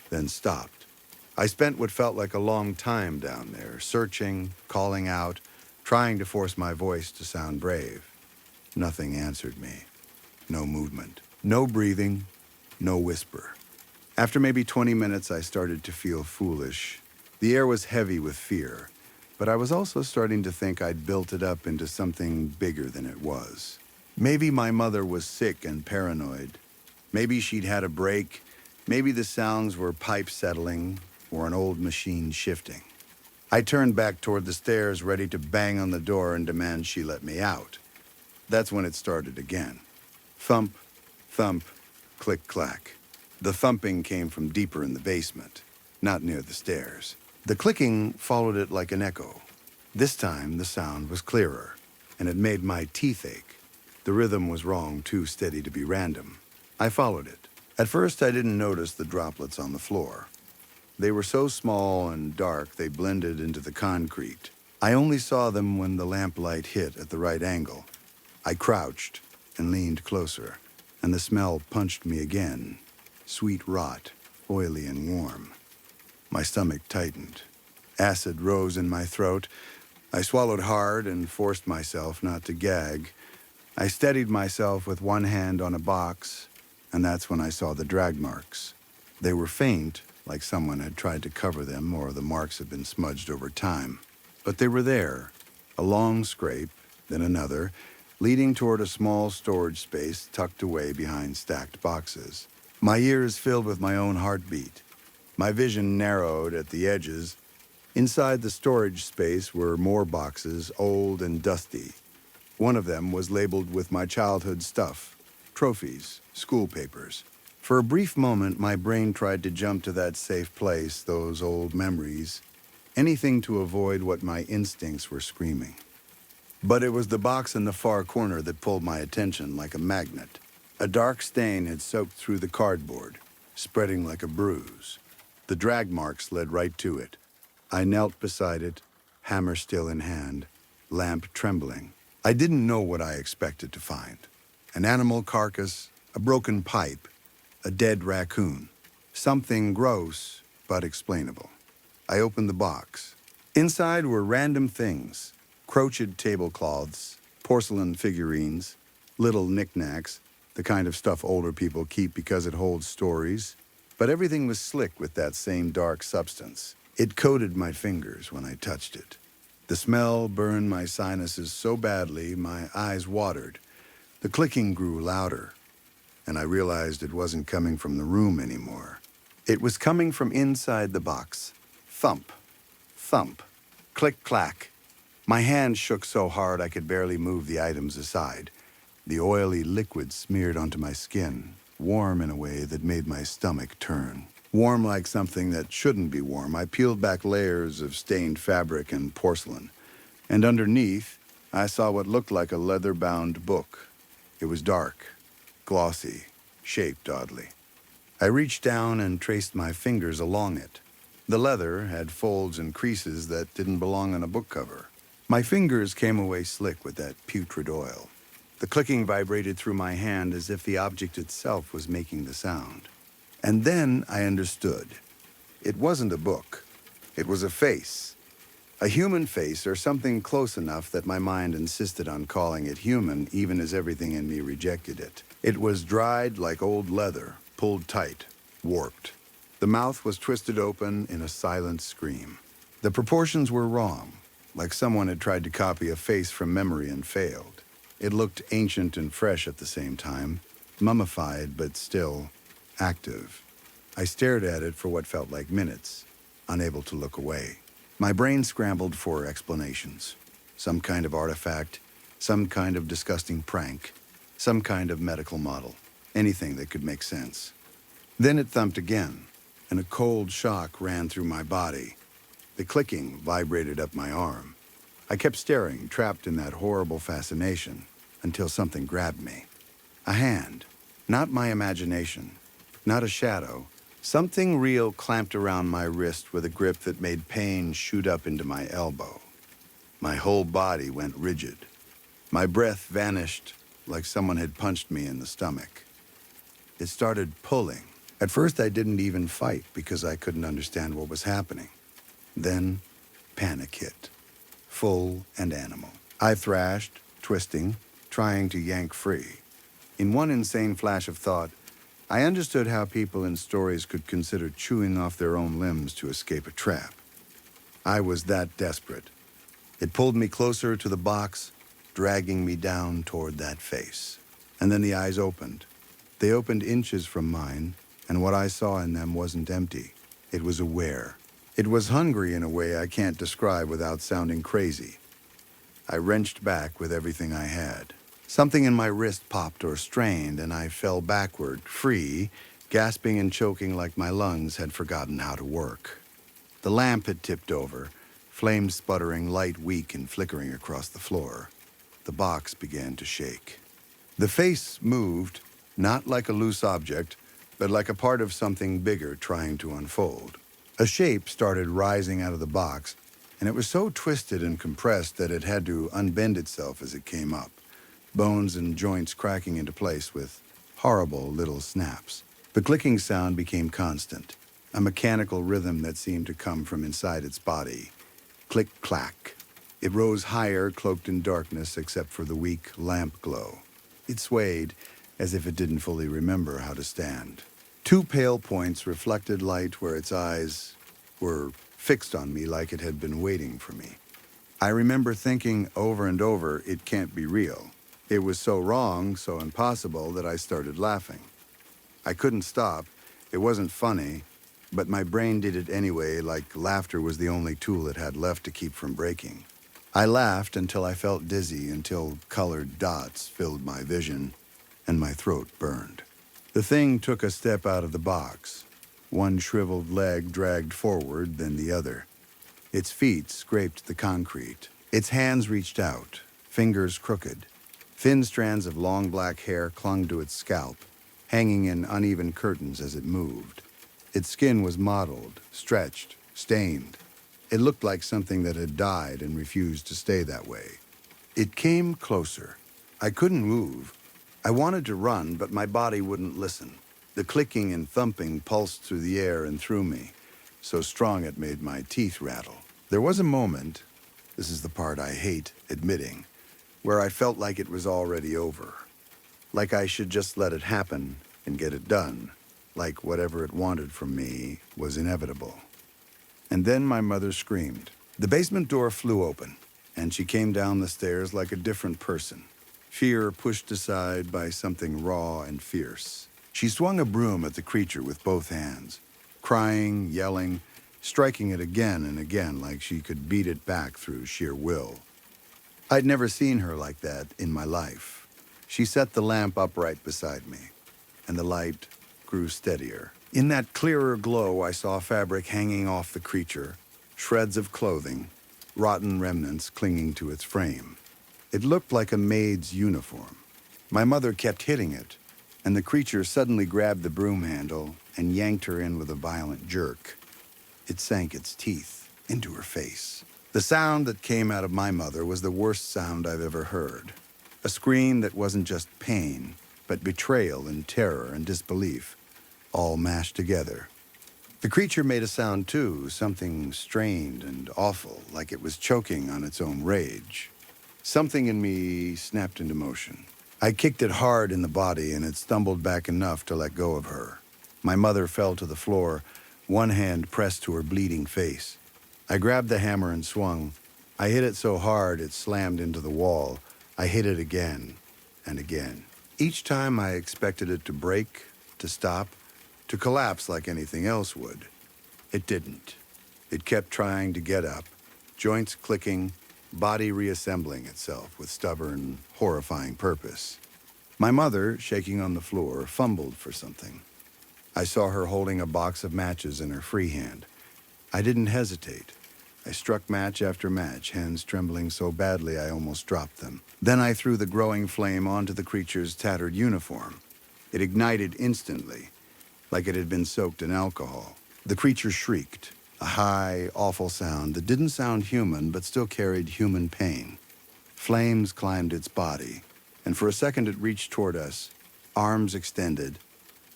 then stopped. I spent what felt like a long time down there, searching, calling out, trying to force my voice to sound brave. Nothing answered me. No movement, no breathing, no whisper. After maybe 20 minutes, I started to feel foolish. The air was heavy with fear. But I was also starting to think I'd built it up into something bigger than it was. Maybe my mother was sick and paranoid. Maybe she'd had a break. Maybe the sounds were pipes settling or an old machine shifting. I turned back toward the stairs, ready to bang on the door and demand she let me out. That's when it started again. Thump, thump, click, clack. The thumping came from deeper in the basement, not near the stairs. The clicking followed it like an echo. This time, the sound was clearer, and it made my teeth ache. The rhythm was wrong, too steady to be random. I followed it. At first, I didn't notice the droplets on the floor. They were so small and dark, they blended into the concrete. I only saw them when the lamplight hit at the right angle. I crouched and leaned closer, and the smell punched me again. Sweet rot, oily and warm. My stomach tightened. Acid rose in my throat. I swallowed hard and forced myself not to gag. I steadied myself with one hand on a box, and that's when I saw the drag marks. They were faint, like someone had tried to cover them or the marks had been smudged over time. But they were there, a long scrape, then another, leading toward a small storage space tucked away behind stacked boxes. My ears filled with my own heartbeat. My vision narrowed at the edges. Inside the storage space were more boxes, old and dusty. One of them was labeled with my childhood stuff, trophies, school papers. For a brief moment, my brain tried to jump to that safe place, those old memories, anything to avoid what my instincts were screaming. But it was the box in the far corner that pulled my attention like a magnet. A dark stain had soaked through the cardboard, spreading like a bruise. The drag marks led right to it. I knelt beside it, hammer still in hand, lamp trembling. I didn't know what I expected to find. An animal carcass, a broken pipe, a dead raccoon. Something gross, but explainable. I opened the box. Inside were random things, crochet tablecloths, porcelain figurines, little knickknacks, the kind of stuff older people keep because it holds stories. But everything was slick with that same dark substance. It coated my fingers when I touched it. The smell burned my sinuses so badly my eyes watered. The clicking grew louder. and I realized it wasn't coming from the room anymore. It was coming from inside the box. Thump, thump, click, clack. My hand shook so hard I could barely move the items aside. The oily liquid smeared onto my skin, warm in a way that made my stomach turn. Warm like something that shouldn't be warm, I peeled back layers of stained fabric and porcelain. And underneath, I saw what looked like a leather-bound book. It was dark, glossy, shaped oddly. I reached down and traced my fingers along it. The leather had folds and creases that didn't belong on a book cover. My fingers came away slick with that putrid oil. The clicking vibrated through my hand as if the object itself was making the sound. And then I understood. It wasn't a book. It was a face. A human face, or something close enough that my mind insisted on calling it human, even as everything in me rejected it. It was dried like old leather, pulled tight, warped. The mouth was twisted open in a silent scream. The proportions were wrong, like someone had tried to copy a face from memory and failed. It looked ancient and fresh at the same time, mummified but still active. I stared at it for what felt like minutes, unable to look away. My brain scrambled for explanations. Some kind of artifact, some kind of disgusting prank, some kind of medical model, anything that could make sense. Then it thumped again, and a cold shock ran through my body. The clicking vibrated up my arm. I kept staring, trapped in that horrible fascination, until something grabbed me. A hand, not my imagination, not a shadow. Something real clamped around my wrist with a grip that made pain shoot up into my elbow. My whole body went rigid. My breath vanished like someone had punched me in the stomach. It started pulling. At first, I didn't even fight because I couldn't understand what was happening. Then, panic hit, full and animal. I thrashed, twisting, trying to yank free. In one insane flash of thought, I understood how people in stories could consider chewing off their own limbs to escape a trap. I was that desperate. It pulled me closer to the box, dragging me down toward that face. And then the eyes opened. They opened inches from mine, and what I saw in them wasn't empty. It was aware. It was hungry in a way I can't describe without sounding crazy. I wrenched back with everything I had. Something in my wrist popped or strained, and I fell backward, free, gasping and choking like my lungs had forgotten how to work. The lamp had tipped over, flames sputtering, light weak and flickering across the floor. The box began to shake. The face moved, not like a loose object, but like a part of something bigger trying to unfold. A shape started rising out of the box, and it was so twisted and compressed that it had to unbend itself as it came up. Bones and joints cracking into place with horrible little snaps. The clicking sound became constant, a mechanical rhythm that seemed to come from inside its body. Click-clack. It rose higher, cloaked in darkness except for the weak lamp glow. It swayed, as if it didn't fully remember how to stand. Two pale points reflected light where its eyes were fixed on me like it had been waiting for me. I remember thinking over and over, it can't be real. It was so wrong, so impossible, that I started laughing. I couldn't stop. It wasn't funny, but my brain did it anyway, like laughter was the only tool it had left to keep from breaking. I laughed until I felt dizzy, until colored dots filled my vision, and my throat burned. The thing took a step out of the box. One shriveled leg dragged forward, then the other. Its feet scraped the concrete. Its hands reached out, fingers crooked. Thin strands of long black hair clung to its scalp, hanging in uneven curtains as it moved. Its skin was mottled, stretched, stained. It looked like something that had died and refused to stay that way. It came closer. I couldn't move. I wanted to run, but my body wouldn't listen. The clicking and thumping pulsed through the air and through me, so strong it made my teeth rattle. There was a moment, this is the part I hate admitting, where I felt like it was already over. Like I should just let it happen and get it done. Like whatever it wanted from me was inevitable. And then my mother screamed. The basement door flew open, and she came down the stairs like a different person. fear pushed aside by something raw and fierce. She swung a broom at the creature with both hands, crying, yelling, striking it again and again like she could beat it back through sheer will. I'd never seen her like that in my life. She set the lamp upright beside me, and the light grew steadier. In that clearer glow, I saw fabric hanging off the creature, shreds of clothing, rotten remnants clinging to its frame. It looked like a maid's uniform. My mother kept hitting it, and the creature suddenly grabbed the broom handle and yanked her in with a violent jerk. It sank its teeth into her face. The sound that came out of my mother was the worst sound I've ever heard. A scream that wasn't just pain, but betrayal and terror and disbelief, all mashed together. The creature made a sound too, something strained and awful, like it was choking on its own rage. Something in me snapped into motion. I kicked it hard in the body, and it stumbled back enough to let go of her. My mother fell to the floor, one hand pressed to her bleeding face. I grabbed the hammer and swung. I hit it so hard it slammed into the wall. I hit it again and again. Each time I expected it to break, to stop, to collapse like anything else would. It didn't. It kept trying to get up, joints clicking, body reassembling itself with stubborn, horrifying purpose. My mother, shaking on the floor, fumbled for something. I saw her holding a box of matches in her free hand. I didn't hesitate. I struck match after match, hands trembling so badly I almost dropped them. Then I threw the growing flame onto the creature's tattered uniform. It ignited instantly, like it had been soaked in alcohol. The creature shrieked, a high, awful sound that didn't sound human but still carried human pain. Flames climbed its body, and for a second it reached toward us, arms extended,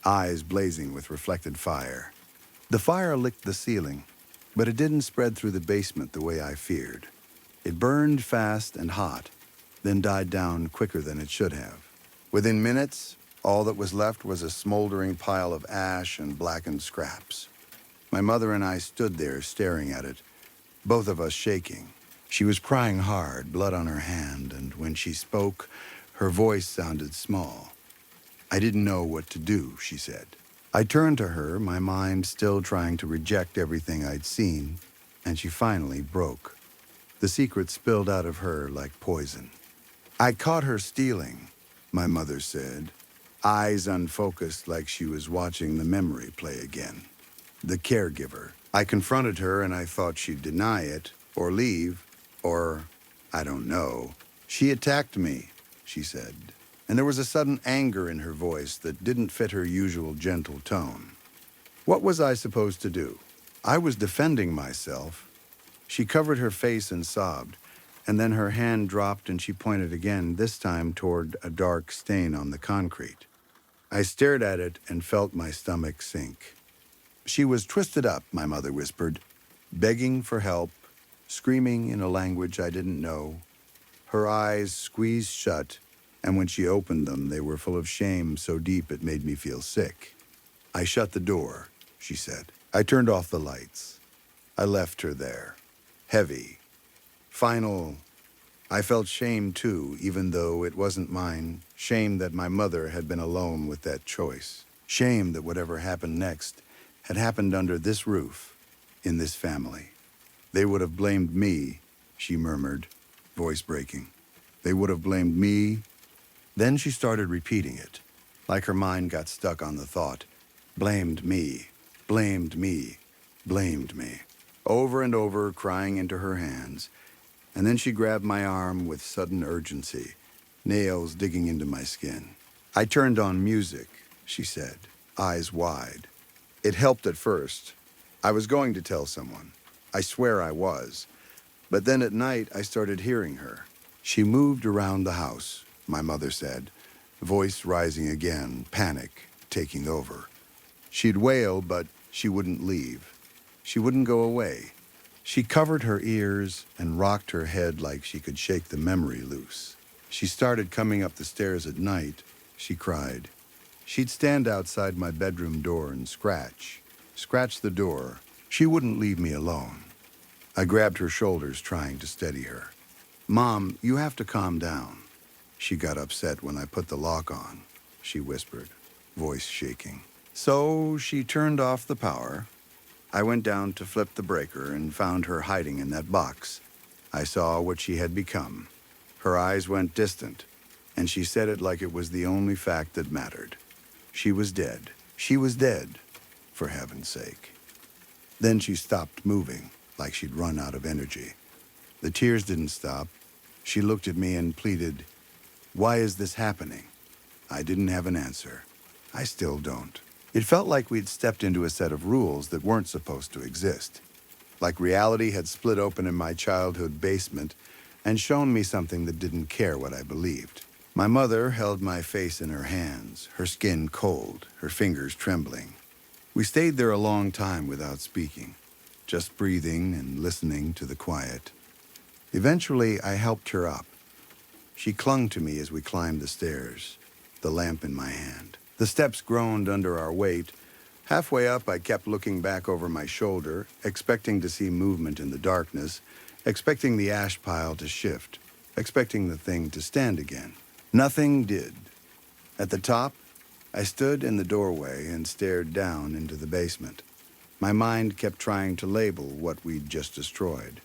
eyes blazing with reflected fire. The fire licked the ceiling, but it didn't spread through the basement the way I feared. It burned fast and hot, then died down quicker than it should have. Within minutes, all that was left was a smoldering pile of ash and blackened scraps. My mother and I stood there staring at it, both of us shaking. She was crying hard, blood on her hand, and when she spoke, her voice sounded small. I didn't know what to do, she said. I turned to her, my mind still trying to reject everything I'd seen, and she finally broke. The secret spilled out of her like poison. I caught her stealing, my mother said, eyes unfocused like she was watching the memory play again. The caregiver. I confronted her and I thought she'd deny it, or leave, or I don't know. She attacked me, she said, and there was a sudden anger in her voice that didn't fit her usual gentle tone. What was I supposed to do? I was defending myself. She covered her face and sobbed, and then her hand dropped and she pointed again, this time toward a dark stain on the concrete. I stared at it and felt my stomach sink. She was twisted up, my mother whispered, begging for help, screaming in a language I didn't know. Her eyes squeezed shut, and when she opened them, they were full of shame so deep it made me feel sick. I shut the door, she said. I turned off the lights. I left her there, heavy, final. I felt shame too, even though it wasn't mine. Shame that my mother had been alone with that choice. Shame that whatever happened next had happened under this roof, in this family. They would have blamed me, she murmured, voice breaking. They would have blamed me. Then she started repeating it, like her mind got stuck on the thought, blamed me, blamed me, blamed me, over and over, crying into her hands. And then she grabbed my arm with sudden urgency, nails digging into my skin. I turned on music, she said, eyes wide. It helped at first. I was going to tell someone. I swear I was. But then at night, I started hearing her. She moved around the house, my mother said, voice rising again, panic taking over. She'd wail, but she wouldn't leave. She wouldn't go away. She covered her ears and rocked her head like she could shake the memory loose. She started coming up the stairs at night, she cried. She'd stand outside my bedroom door and scratch the door. She wouldn't leave me alone. I grabbed her shoulders, trying to steady her. Mom, you have to calm down. She got upset when I put the lock on, she whispered, voice shaking. So she turned off the power. I went down to flip the breaker and found her hiding in that box. I saw what she had become. Her eyes went distant, and she said it like it was the only fact that mattered. She was dead. She was dead, for heaven's sake. Then she stopped moving, like she'd run out of energy. The tears didn't stop. She looked at me and pleaded, "Why is this happening?" I didn't have an answer. I still don't. It felt like we'd stepped into a set of rules that weren't supposed to exist. Like reality had split open in my childhood basement and shown me something that didn't care what I believed. My mother held my face in her hands, her skin cold, her fingers trembling. We stayed there a long time without speaking, just breathing and listening to the quiet. Eventually, I helped her up. She clung to me as we climbed the stairs, the lamp in my hand. The steps groaned under our weight. Halfway up, I kept looking back over my shoulder, expecting to see movement in the darkness, expecting the ash pile to shift, expecting the thing to stand again. Nothing did. At the top, I stood in the doorway and stared down into the basement. My mind kept trying to label what we'd just destroyed.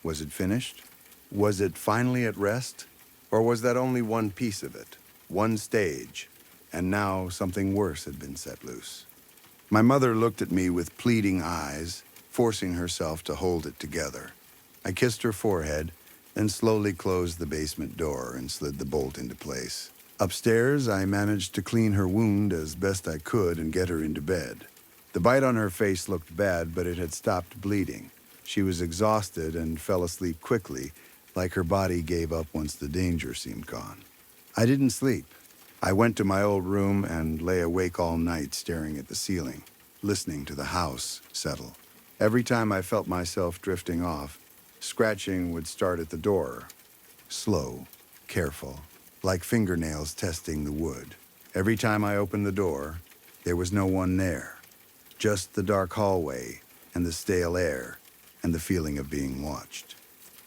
Was it finished? Was it finally at rest? Or was that only one piece of it, one stage, and now something worse had been set loose? My mother looked at me with pleading eyes, forcing herself to hold it together. I kissed her forehead, then slowly closed the basement door and slid the bolt into place. Upstairs, I managed to clean her wound as best I could and get her into bed. The bite on her face looked bad, but it had stopped bleeding. She was exhausted and fell asleep quickly, like her body gave up once the danger seemed gone. I didn't sleep. I went to my old room and lay awake all night staring at the ceiling, listening to the house settle. Every time I felt myself drifting off, scratching would start at the door, slow, careful, like fingernails testing the wood. Every time I opened the door, there was no one there, just the dark hallway and the stale air and the feeling of being watched.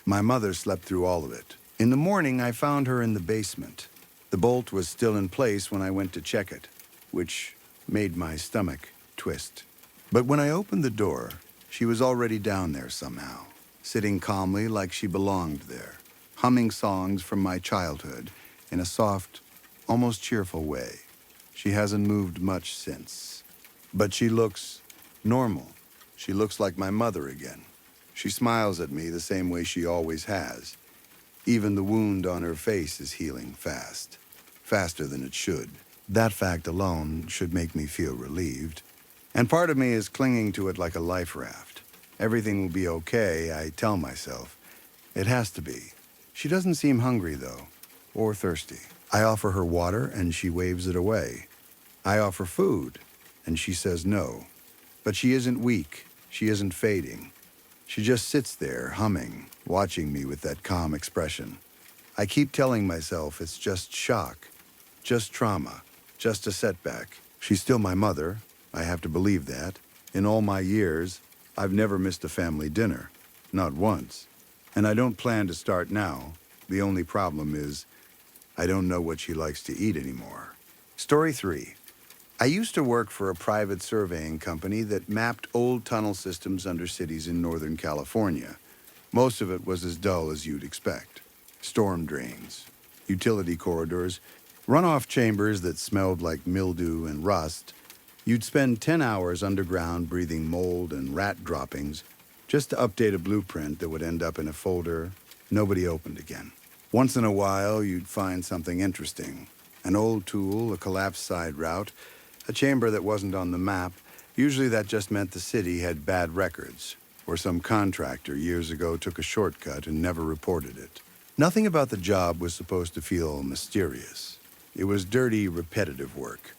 My mother slept through all of it. In the morning, I found her in the basement. The bolt was still in place when I went to check it, which made my stomach twist. But when I opened the door, she was already down there somehow, sitting calmly like she belonged there, humming songs from my childhood in a soft, almost cheerful way. She hasn't moved much since. But she looks normal. She looks like my mother again. She smiles at me the same way she always has. Even the wound on her face is healing fast. Faster than it should. That fact alone should make me feel relieved. And part of me is clinging to it like a life raft. Everything will be okay, I tell myself. It has to be. She doesn't seem hungry, though, or thirsty. I offer her water, and she waves it away. I offer food, and she says no. But she isn't weak. She isn't fading. She just sits there, humming, watching me with that calm expression. I keep telling myself it's just shock, just trauma, just a setback. She's still my mother. I have to believe that. In all my years, I've never missed a family dinner. Not once. And I don't plan to start now. The only problem is, I don't know what she likes to eat anymore. Story 3. I used to work for a private surveying company that mapped old tunnel systems under cities in Northern California. Most of it was as dull as you'd expect. Storm drains, utility corridors, runoff chambers that smelled like mildew and rust. You'd spend 10 hours underground breathing mold and rat droppings just to update a blueprint that would end up in a folder nobody opened again. Once in a while, you'd find something interesting. An old tool, a collapsed side route, a chamber that wasn't on the map. Usually that just meant the city had bad records, or some contractor years ago took a shortcut and never reported it. Nothing about the job was supposed to feel mysterious. It was dirty, repetitive work.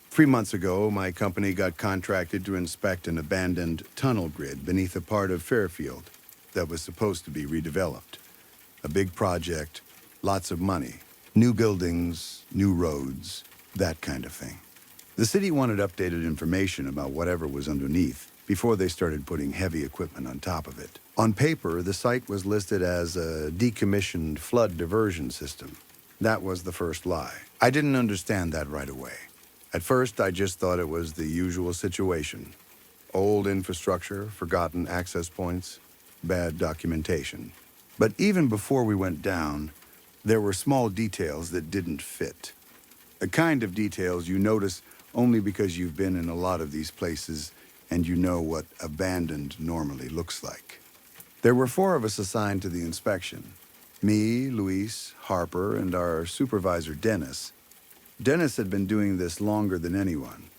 3 months ago, my company got contracted to inspect an abandoned tunnel grid beneath a part of Fairfield that was supposed to be redeveloped. A big project, lots of money, new buildings, new roads, that kind of thing. The city wanted updated information about whatever was underneath before they started putting heavy equipment on top of it. On paper, the site was listed as a decommissioned flood diversion system. That was the first lie. I didn't understand that right away. At first, I just thought it was the usual situation. Old infrastructure, forgotten access points, bad documentation. But even before we went down, there were small details that didn't fit. A kind of details you notice only because you've been in a lot of these places and you know what abandoned normally looks like. There were 4 of us assigned to the inspection. Me, Luis, Harper, and our supervisor, Dennis. Dennis had been doing this longer than anyone.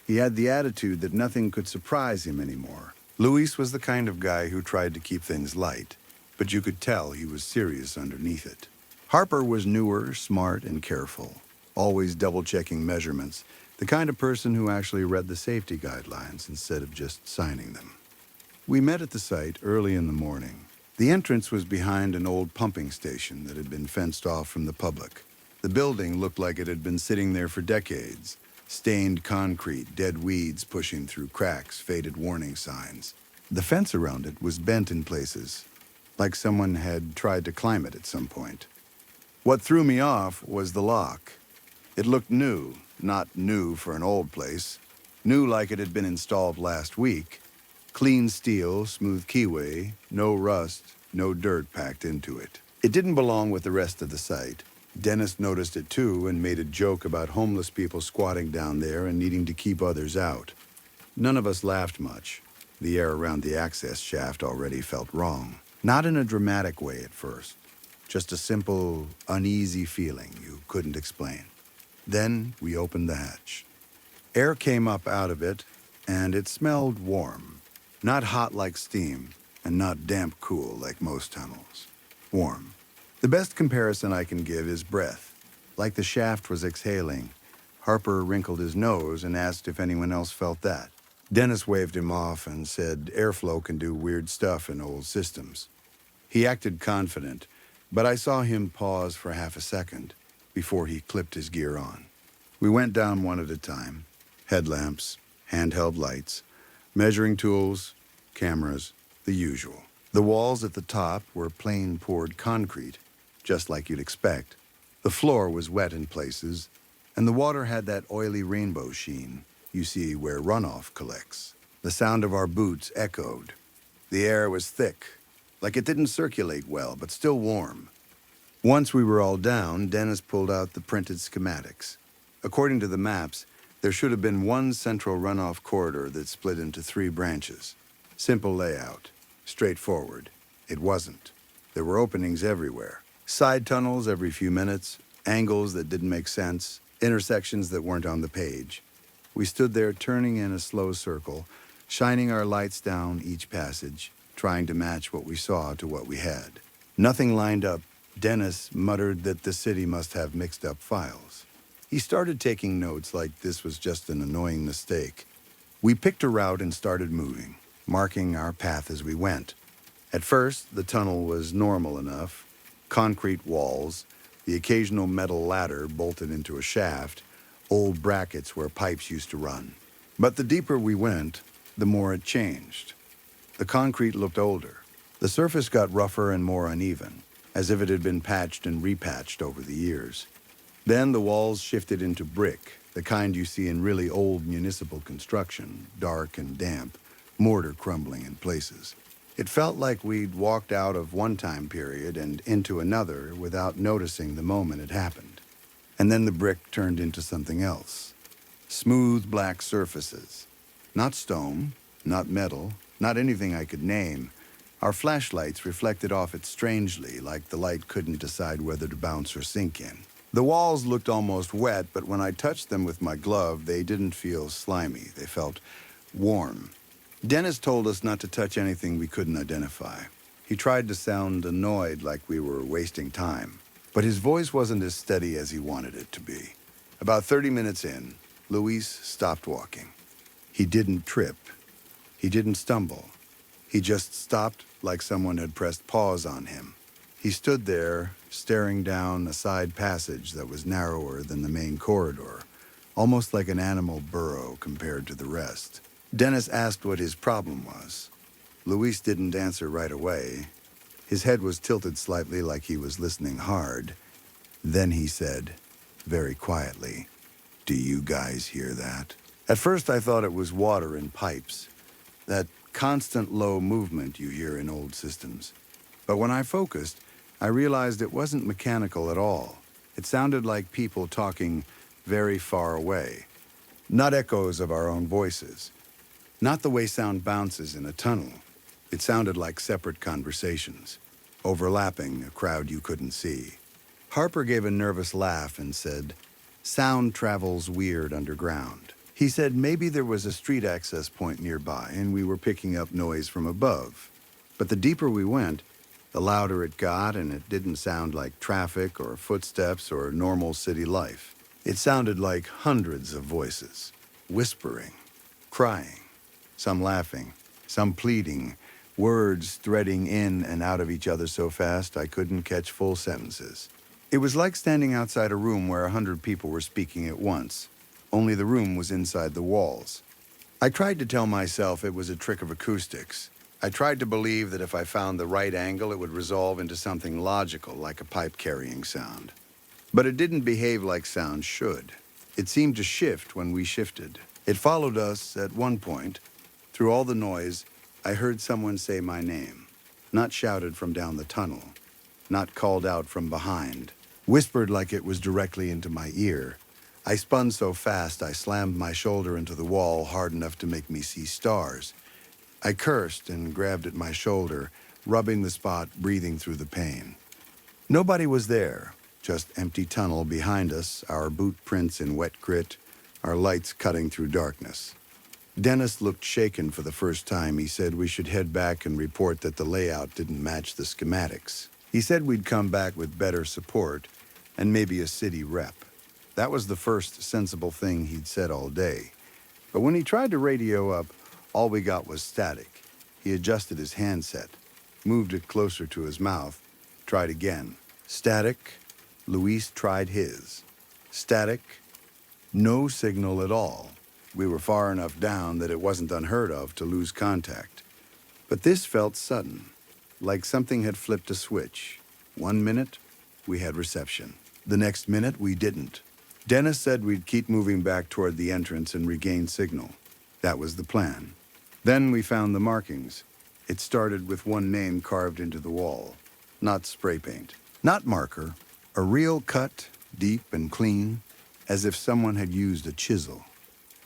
He had the attitude that nothing could surprise him anymore. Luis was the kind of guy who tried to keep things light, but you could tell he was serious underneath it. Harper was newer, smart, and careful, always double-checking measurements, the kind of person who actually read the safety guidelines instead of just signing them. We met at the site early in the morning. The entrance was behind an old pumping station that had been fenced off from the public. The building looked like it had been sitting there for decades. Stained concrete, dead weeds pushing through cracks, faded warning signs. The fence around it was bent in places, like someone had tried to climb it at some point. What threw me off was the lock. It looked new, not new for an old place. New like it had been installed last week. Clean steel, smooth keyway, no rust, no dirt packed into it. It didn't belong with the rest of the site. Dennis noticed it too and made a joke about homeless people squatting down there and needing to keep others out. None of us laughed much. The air around the access shaft already felt wrong. Not in a dramatic way at first. Just a simple, uneasy feeling you couldn't explain. Then we opened the hatch. Air came up out of it, and it smelled warm. Not hot like steam, and not damp cool like most tunnels. Warm. The best comparison I can give is breath. Like the shaft was exhaling. Harper wrinkled his nose and asked if anyone else felt that. Dennis waved him off and said airflow can do weird stuff in old systems. He acted confident, but I saw him pause for half a second before he clipped his gear on. We went down one at a time. Headlamps, handheld lights, measuring tools, cameras, the usual. The walls at the top were plain poured concrete, just like you'd expect. The floor was wet in places, and the water had that oily rainbow sheen you see where runoff collects. The sound of our boots echoed. The air was thick, like it didn't circulate well, but still warm. Once we were all down, Dennis pulled out the printed schematics. According to the maps, there should have been one central runoff corridor that split into 3 branches. Simple layout, straightforward. It wasn't. There were openings everywhere. Side tunnels every few minutes, angles that didn't make sense, intersections that weren't on the page. We stood there turning in a slow circle, shining our lights down each passage, trying to match what we saw to what we had. Nothing lined up. Dennis muttered that the city must have mixed up files. He started taking notes like this was just an annoying mistake. We picked a route and started moving, marking our path as we went. At first, the tunnel was normal enough. Concrete walls, the occasional metal ladder bolted into a shaft, old brackets where pipes used to run. But the deeper we went, the more it changed. The concrete looked older. The surface got rougher and more uneven, as if it had been patched and repatched over the years. Then the walls shifted into brick, the kind you see in really old municipal construction, dark and damp, mortar crumbling in places. It felt like we'd walked out of one time period and into another without noticing the moment it happened. And then the brick turned into something else. Smooth black surfaces. Not stone, not metal, not anything I could name. Our flashlights reflected off it strangely, like the light couldn't decide whether to bounce or sink in. The walls looked almost wet, but when I touched them with my glove, they didn't feel slimy. They felt warm. Dennis told us not to touch anything we couldn't identify. He tried to sound annoyed, like we were wasting time, but his voice wasn't as steady as he wanted it to be. About 30 minutes in, Luis stopped walking. He didn't trip. He didn't stumble. He just stopped like someone had pressed pause on him. He stood there, staring down a side passage that was narrower than the main corridor, almost like an animal burrow compared to the rest. Dennis asked what his problem was. Luis didn't answer right away. His head was tilted slightly like he was listening hard. Then he said, very quietly, "Do you guys hear that?" At first I thought it was water in pipes, that constant low movement you hear in old systems. But when I focused, I realized it wasn't mechanical at all. It sounded like people talking very far away, not echoes of our own voices, not the way sound bounces in a tunnel. It sounded like separate conversations, overlapping a crowd you couldn't see. Harper gave a nervous laugh and said, "Sound travels weird underground." He said maybe there was a street access point nearby and we were picking up noise from above. But the deeper we went, the louder it got, and it didn't sound like traffic or footsteps or normal city life. It sounded like hundreds of voices, whispering, crying, some laughing, some pleading, words threading in and out of each other so fast I couldn't catch full sentences. It was like standing outside a room where 100 people were speaking at once, only the room was inside the walls. I tried to tell myself it was a trick of acoustics. I tried to believe that if I found the right angle, it would resolve into something logical, like a pipe-carrying sound. But it didn't behave like sound should. It seemed to shift when we shifted. It followed us at one point. Through all the noise, I heard someone say my name, not shouted from down the tunnel, not called out from behind, whispered like it was directly into my ear. I spun so fast I slammed my shoulder into the wall hard enough to make me see stars. I cursed and grabbed at my shoulder, rubbing the spot, breathing through the pain. Nobody was there, just empty tunnel behind us, our boot prints in wet grit, our lights cutting through darkness. Dennis looked shaken for the first time. He said we should head back and report that the layout didn't match the schematics. He said we'd come back with better support and maybe a city rep. That was the first sensible thing he'd said all day. But when he tried to radio up, all we got was static. He adjusted his handset, moved it closer to his mouth, tried again. Static. Luis tried his. Static. No signal at all. We were far enough down that it wasn't unheard of to lose contact. But this felt sudden, like something had flipped a switch. 1 minute, we had reception. The next minute, we didn't. Dennis said we'd keep moving back toward the entrance and regain signal. That was the plan. Then we found the markings. It started with one name carved into the wall. Not spray paint. Not marker. A real cut, deep and clean, as if someone had used a chisel.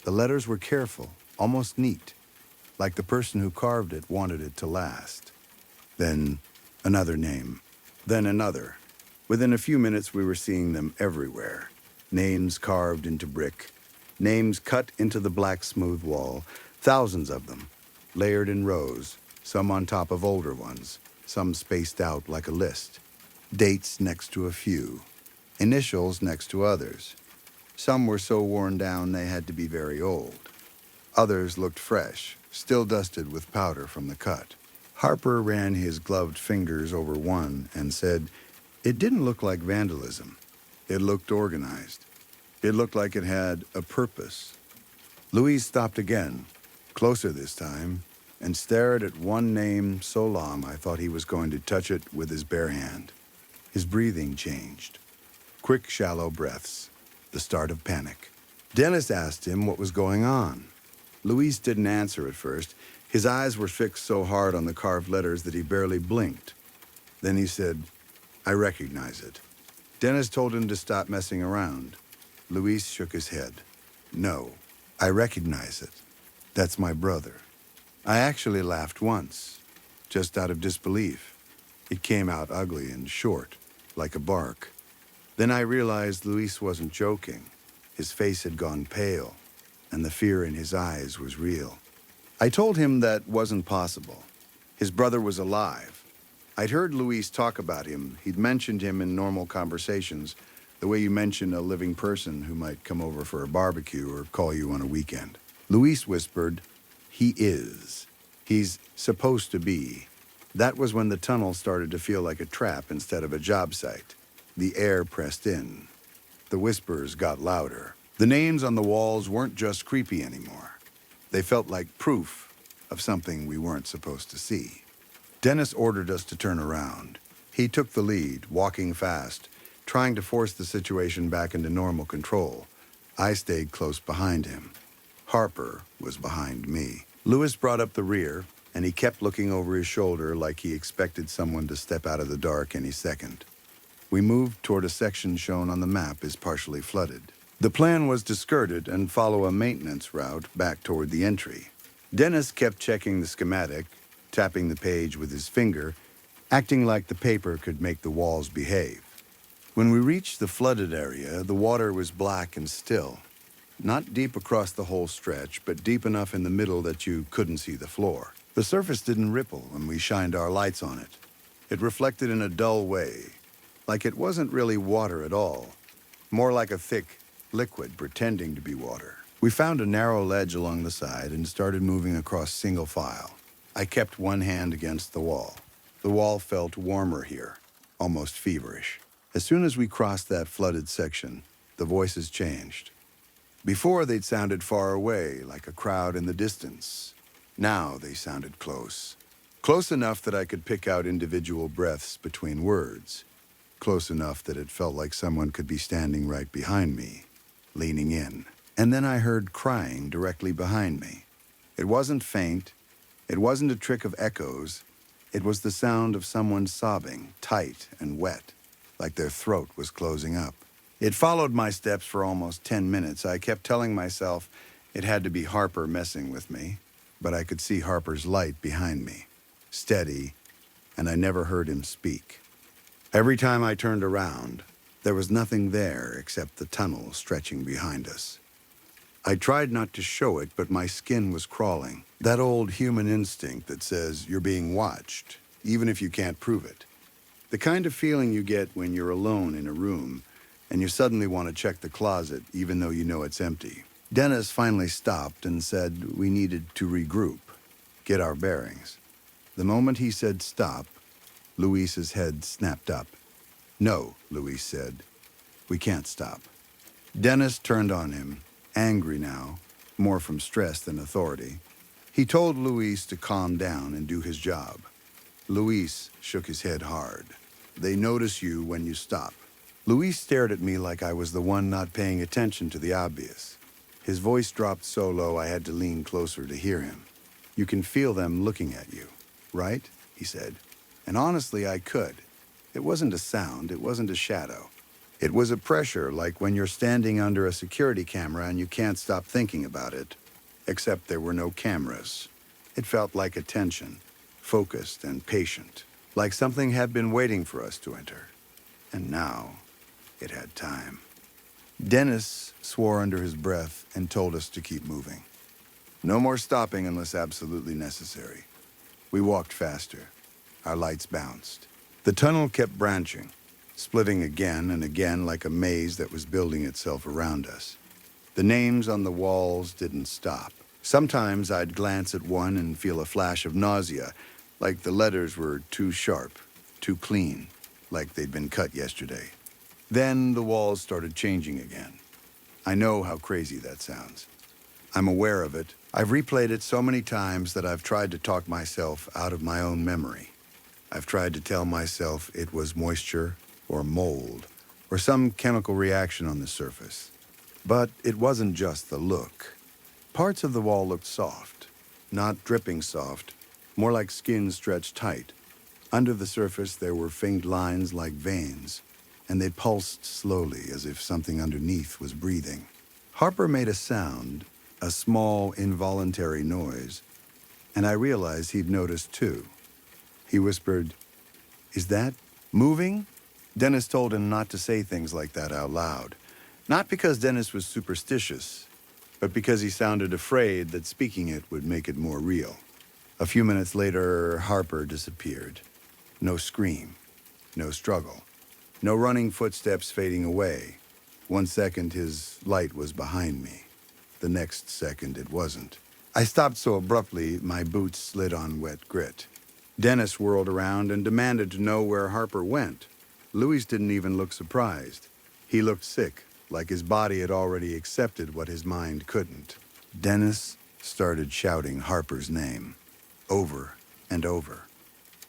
The letters were careful, almost neat, like the person who carved it wanted it to last. Then another name. Then another. Within a few minutes, we were seeing them everywhere. Names carved into brick. Names cut into the black smooth wall. Thousands of them, layered in rows, some on top of older ones, some spaced out like a list. Dates next to a few. Initials next to others. Some were so worn down they had to be very old. Others looked fresh, still dusted with powder from the cut. Harper ran his gloved fingers over one and said, "It didn't look like vandalism. It looked organized. It looked like it had a purpose." Louise stopped again, closer this time, and stared at one name so long I thought he was going to touch it with his bare hand. His breathing changed. Quick, shallow breaths, the start of panic. Dennis asked him what was going on. Luis didn't answer at first. His eyes were fixed so hard on the carved letters that he barely blinked. Then he said, "I recognize it." Dennis told him to stop messing around. Luis shook his head. "No, I recognize it. That's my brother." I actually laughed once, just out of disbelief. It came out ugly and short, like a bark. Then I realized Luis wasn't joking. His face had gone pale, and the fear in his eyes was real. I told him that wasn't possible. His brother was alive. I'd heard Luis talk about him. He'd mentioned him in normal conversations, the way you mention a living person who might come over for a barbecue or call you on a weekend. Luis whispered, "He is. He's supposed to be." That was when the tunnel started to feel like a trap instead of a job site. The air pressed in. The whispers got louder. The names on the walls weren't just creepy anymore. They felt like proof of something we weren't supposed to see. Dennis ordered us to turn around. He took the lead, walking fast, trying to force the situation back into normal control. I stayed close behind him. Harper was behind me. Lewis brought up the rear, and he kept looking over his shoulder like he expected someone to step out of the dark any second. We moved toward a section shown on the map as partially flooded. The plan was to skirt it and follow a maintenance route back toward the entry. Dennis kept checking the schematic, tapping the page with his finger, acting like the paper could make the walls behave. When we reached the flooded area, the water was black and still. Not deep across the whole stretch, but deep enough in the middle that you couldn't see the floor. The surface didn't ripple when we shined our lights on it. It reflected in a dull way, like it wasn't really water at all, more like a thick liquid pretending to be water. We found a narrow ledge along the side and started moving across single file. I kept one hand against the wall. The wall felt warmer here, almost feverish. As soon as we crossed that flooded section, the voices changed. Before, they'd sounded far away, like a crowd in the distance. Now they sounded close. Close enough that I could pick out individual breaths between words. Close enough that it felt like someone could be standing right behind me, leaning in. And then I heard crying directly behind me. It wasn't faint. It wasn't a trick of echoes. It was the sound of someone sobbing, tight and wet, like their throat was closing up. It followed my steps for almost 10 minutes. I kept telling myself it had to be Harper messing with me, but I could see Harper's light behind me, steady, and I never heard him speak. Every time I turned around, there was nothing there except the tunnel stretching behind us. I tried not to show it, but my skin was crawling. That old human instinct that says you're being watched, even if you can't prove it. The kind of feeling you get when you're alone in a room and you suddenly want to check the closet even though you know it's empty. Dennis finally stopped and said we needed to regroup, get our bearings. The moment he said stop, Luis's head snapped up. No, Luis said. We can't stop. Dennis turned on him, angry now, more from stress than authority. He told Luis to calm down and do his job. Luis shook his head hard. They notice you when you stop. Luis stared at me like I was the one not paying attention to the obvious. His voice dropped so low I had to lean closer to hear him. You can feel them looking at you, right? He said. And honestly, I could. It wasn't a sound, it wasn't a shadow. It was a pressure, like when you're standing under a security camera and you can't stop thinking about it. Except there were no cameras. It felt like attention, focused and patient, like something had been waiting for us to enter. And now, it had time. Dennis swore under his breath and told us to keep moving. No more stopping unless absolutely necessary. We walked faster. Our lights bounced. The tunnel kept branching, splitting again and again like a maze that was building itself around us. The names on the walls didn't stop. Sometimes I'd glance at one and feel a flash of nausea, like the letters were too sharp, too clean, like they'd been cut yesterday. Then the walls started changing again. I know how crazy that sounds. I'm aware of it. I've replayed it so many times that I've tried to talk myself out of my own memory. I've tried to tell myself it was moisture or mold or some chemical reaction on the surface. But it wasn't just the look. Parts of the wall looked soft, not dripping soft, more like skin stretched tight. Under the surface, there were faint lines like veins, and they pulsed slowly as if something underneath was breathing. Harper made a sound, a small, involuntary noise, and I realized he'd noticed too. He whispered, "Is that moving?" Dennis told him not to say things like that out loud. Not because Dennis was superstitious, but because he sounded afraid that speaking it would make it more real. A few minutes later, Harper disappeared. No scream, no struggle, no running footsteps fading away. 1 second, his light was behind me. The next second, it wasn't. I stopped so abruptly, my boots slid on wet grit. Dennis whirled around and demanded to know where Harper went. Luis didn't even look surprised. He looked sick, like his body had already accepted what his mind couldn't. Dennis started shouting Harper's name, over and over.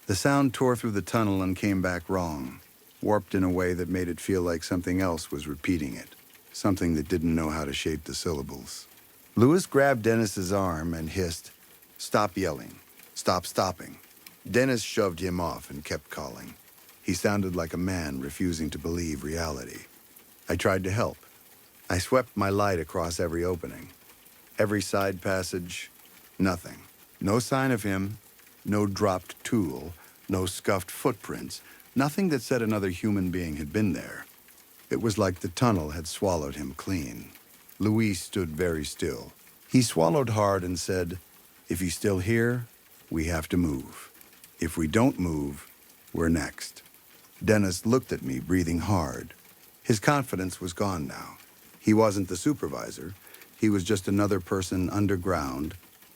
The sound tore through the tunnel and came back wrong. warped in a way that made it feel like something else was repeating it, something that didn't know how to shape the syllables. Lewis grabbed Dennis's arm and hissed, "Stop yelling. Stop stopping." Dennis shoved him off and kept calling. He sounded like a man refusing to believe reality. I tried to help. I swept my light across every opening. Every side passage, nothing. No sign of him, no dropped tool, no scuffed footprints, nothing that said another human being had been there. It was like the tunnel had swallowed him clean. Luis stood very still. He swallowed hard and said, "If he's still here, we have to move. If we don't move, we're next." Dennis looked at me, breathing hard. His confidence was gone now. He wasn't the supervisor. He was just another person underground,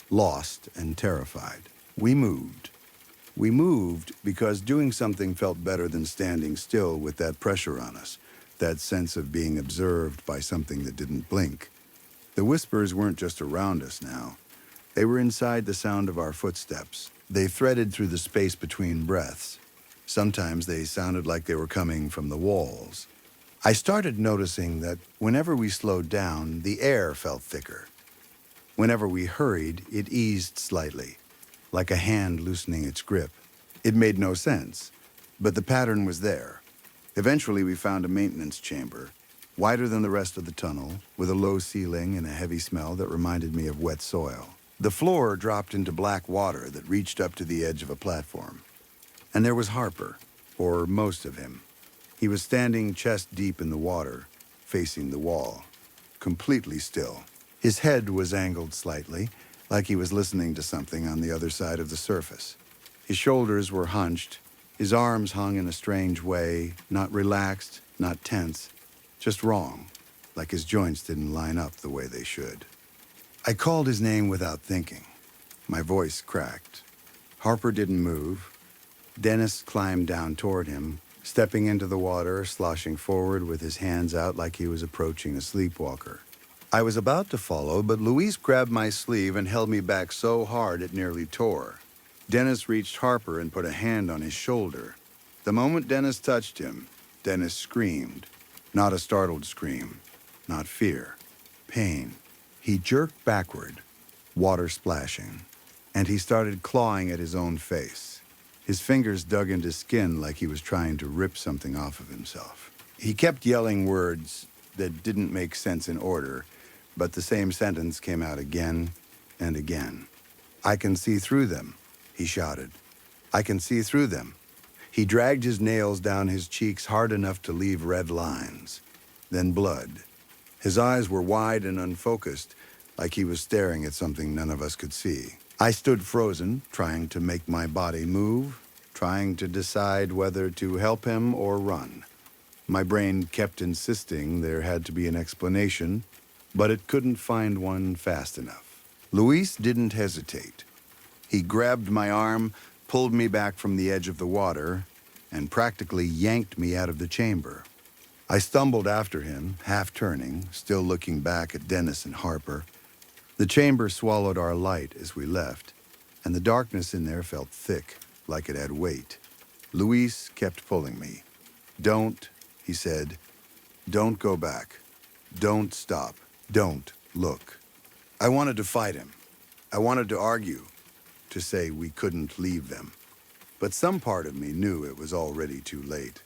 lost and terrified. We moved. We moved because doing something felt better than standing still with that pressure on us, that sense of being observed by something that didn't blink. The whispers weren't just around us now. They were inside the sound of our footsteps. They threaded through the space between breaths. Sometimes they sounded like they were coming from the walls. I started noticing that whenever we slowed down, the air felt thicker. Whenever we hurried, it eased slightly, like a hand loosening its grip. It made no sense, but the pattern was there. Eventually, we found a maintenance chamber, wider than the rest of the tunnel, with a low ceiling and a heavy smell that reminded me of wet soil. The floor dropped into black water that reached up to the edge of a platform. And there was Harper, or most of him. He was standing chest deep in the water, facing the wall, completely still. His head was angled slightly, like he was listening to something on the other side of the surface. His shoulders were hunched, his arms hung in a strange way, not relaxed, not tense, just wrong, like his joints didn't line up the way they should. I called his name without thinking. My voice cracked. Harper didn't move. Dennis climbed down toward him, stepping into the water, sloshing forward with his hands out like he was approaching a sleepwalker. I was about to follow, but Luis grabbed my sleeve and held me back so hard it nearly tore. Dennis reached Harper and put a hand on his shoulder. The moment Dennis touched him, Dennis screamed. Not a startled scream, not fear, pain. He jerked backward, water splashing, and he started clawing at his own face. His fingers dug into skin like he was trying to rip something off of himself. He kept yelling words that didn't make sense in order, but the same sentence came out again and again. "I can see through them," he shouted. "I can see through them." He dragged his nails down his cheeks hard enough to leave red lines, then blood. His eyes were wide and unfocused, like he was staring at something none of us could see. I stood frozen, trying to make my body move, trying to decide whether to help him or run. My brain kept insisting there had to be an explanation, but it couldn't find one fast enough. Luis didn't hesitate. He grabbed my arm, pulled me back from the edge of the water, and practically yanked me out of the chamber. I stumbled after him, half turning, still looking back at Dennis and Harper. The chamber swallowed our light as we left, and the darkness in there felt thick, like it had weight. Luis kept pulling me. "Don't," he said. "Don't go back. Don't stop. Don't look." I wanted to fight him. I wanted to argue, to say we couldn't leave them. But some part of me knew it was already too late.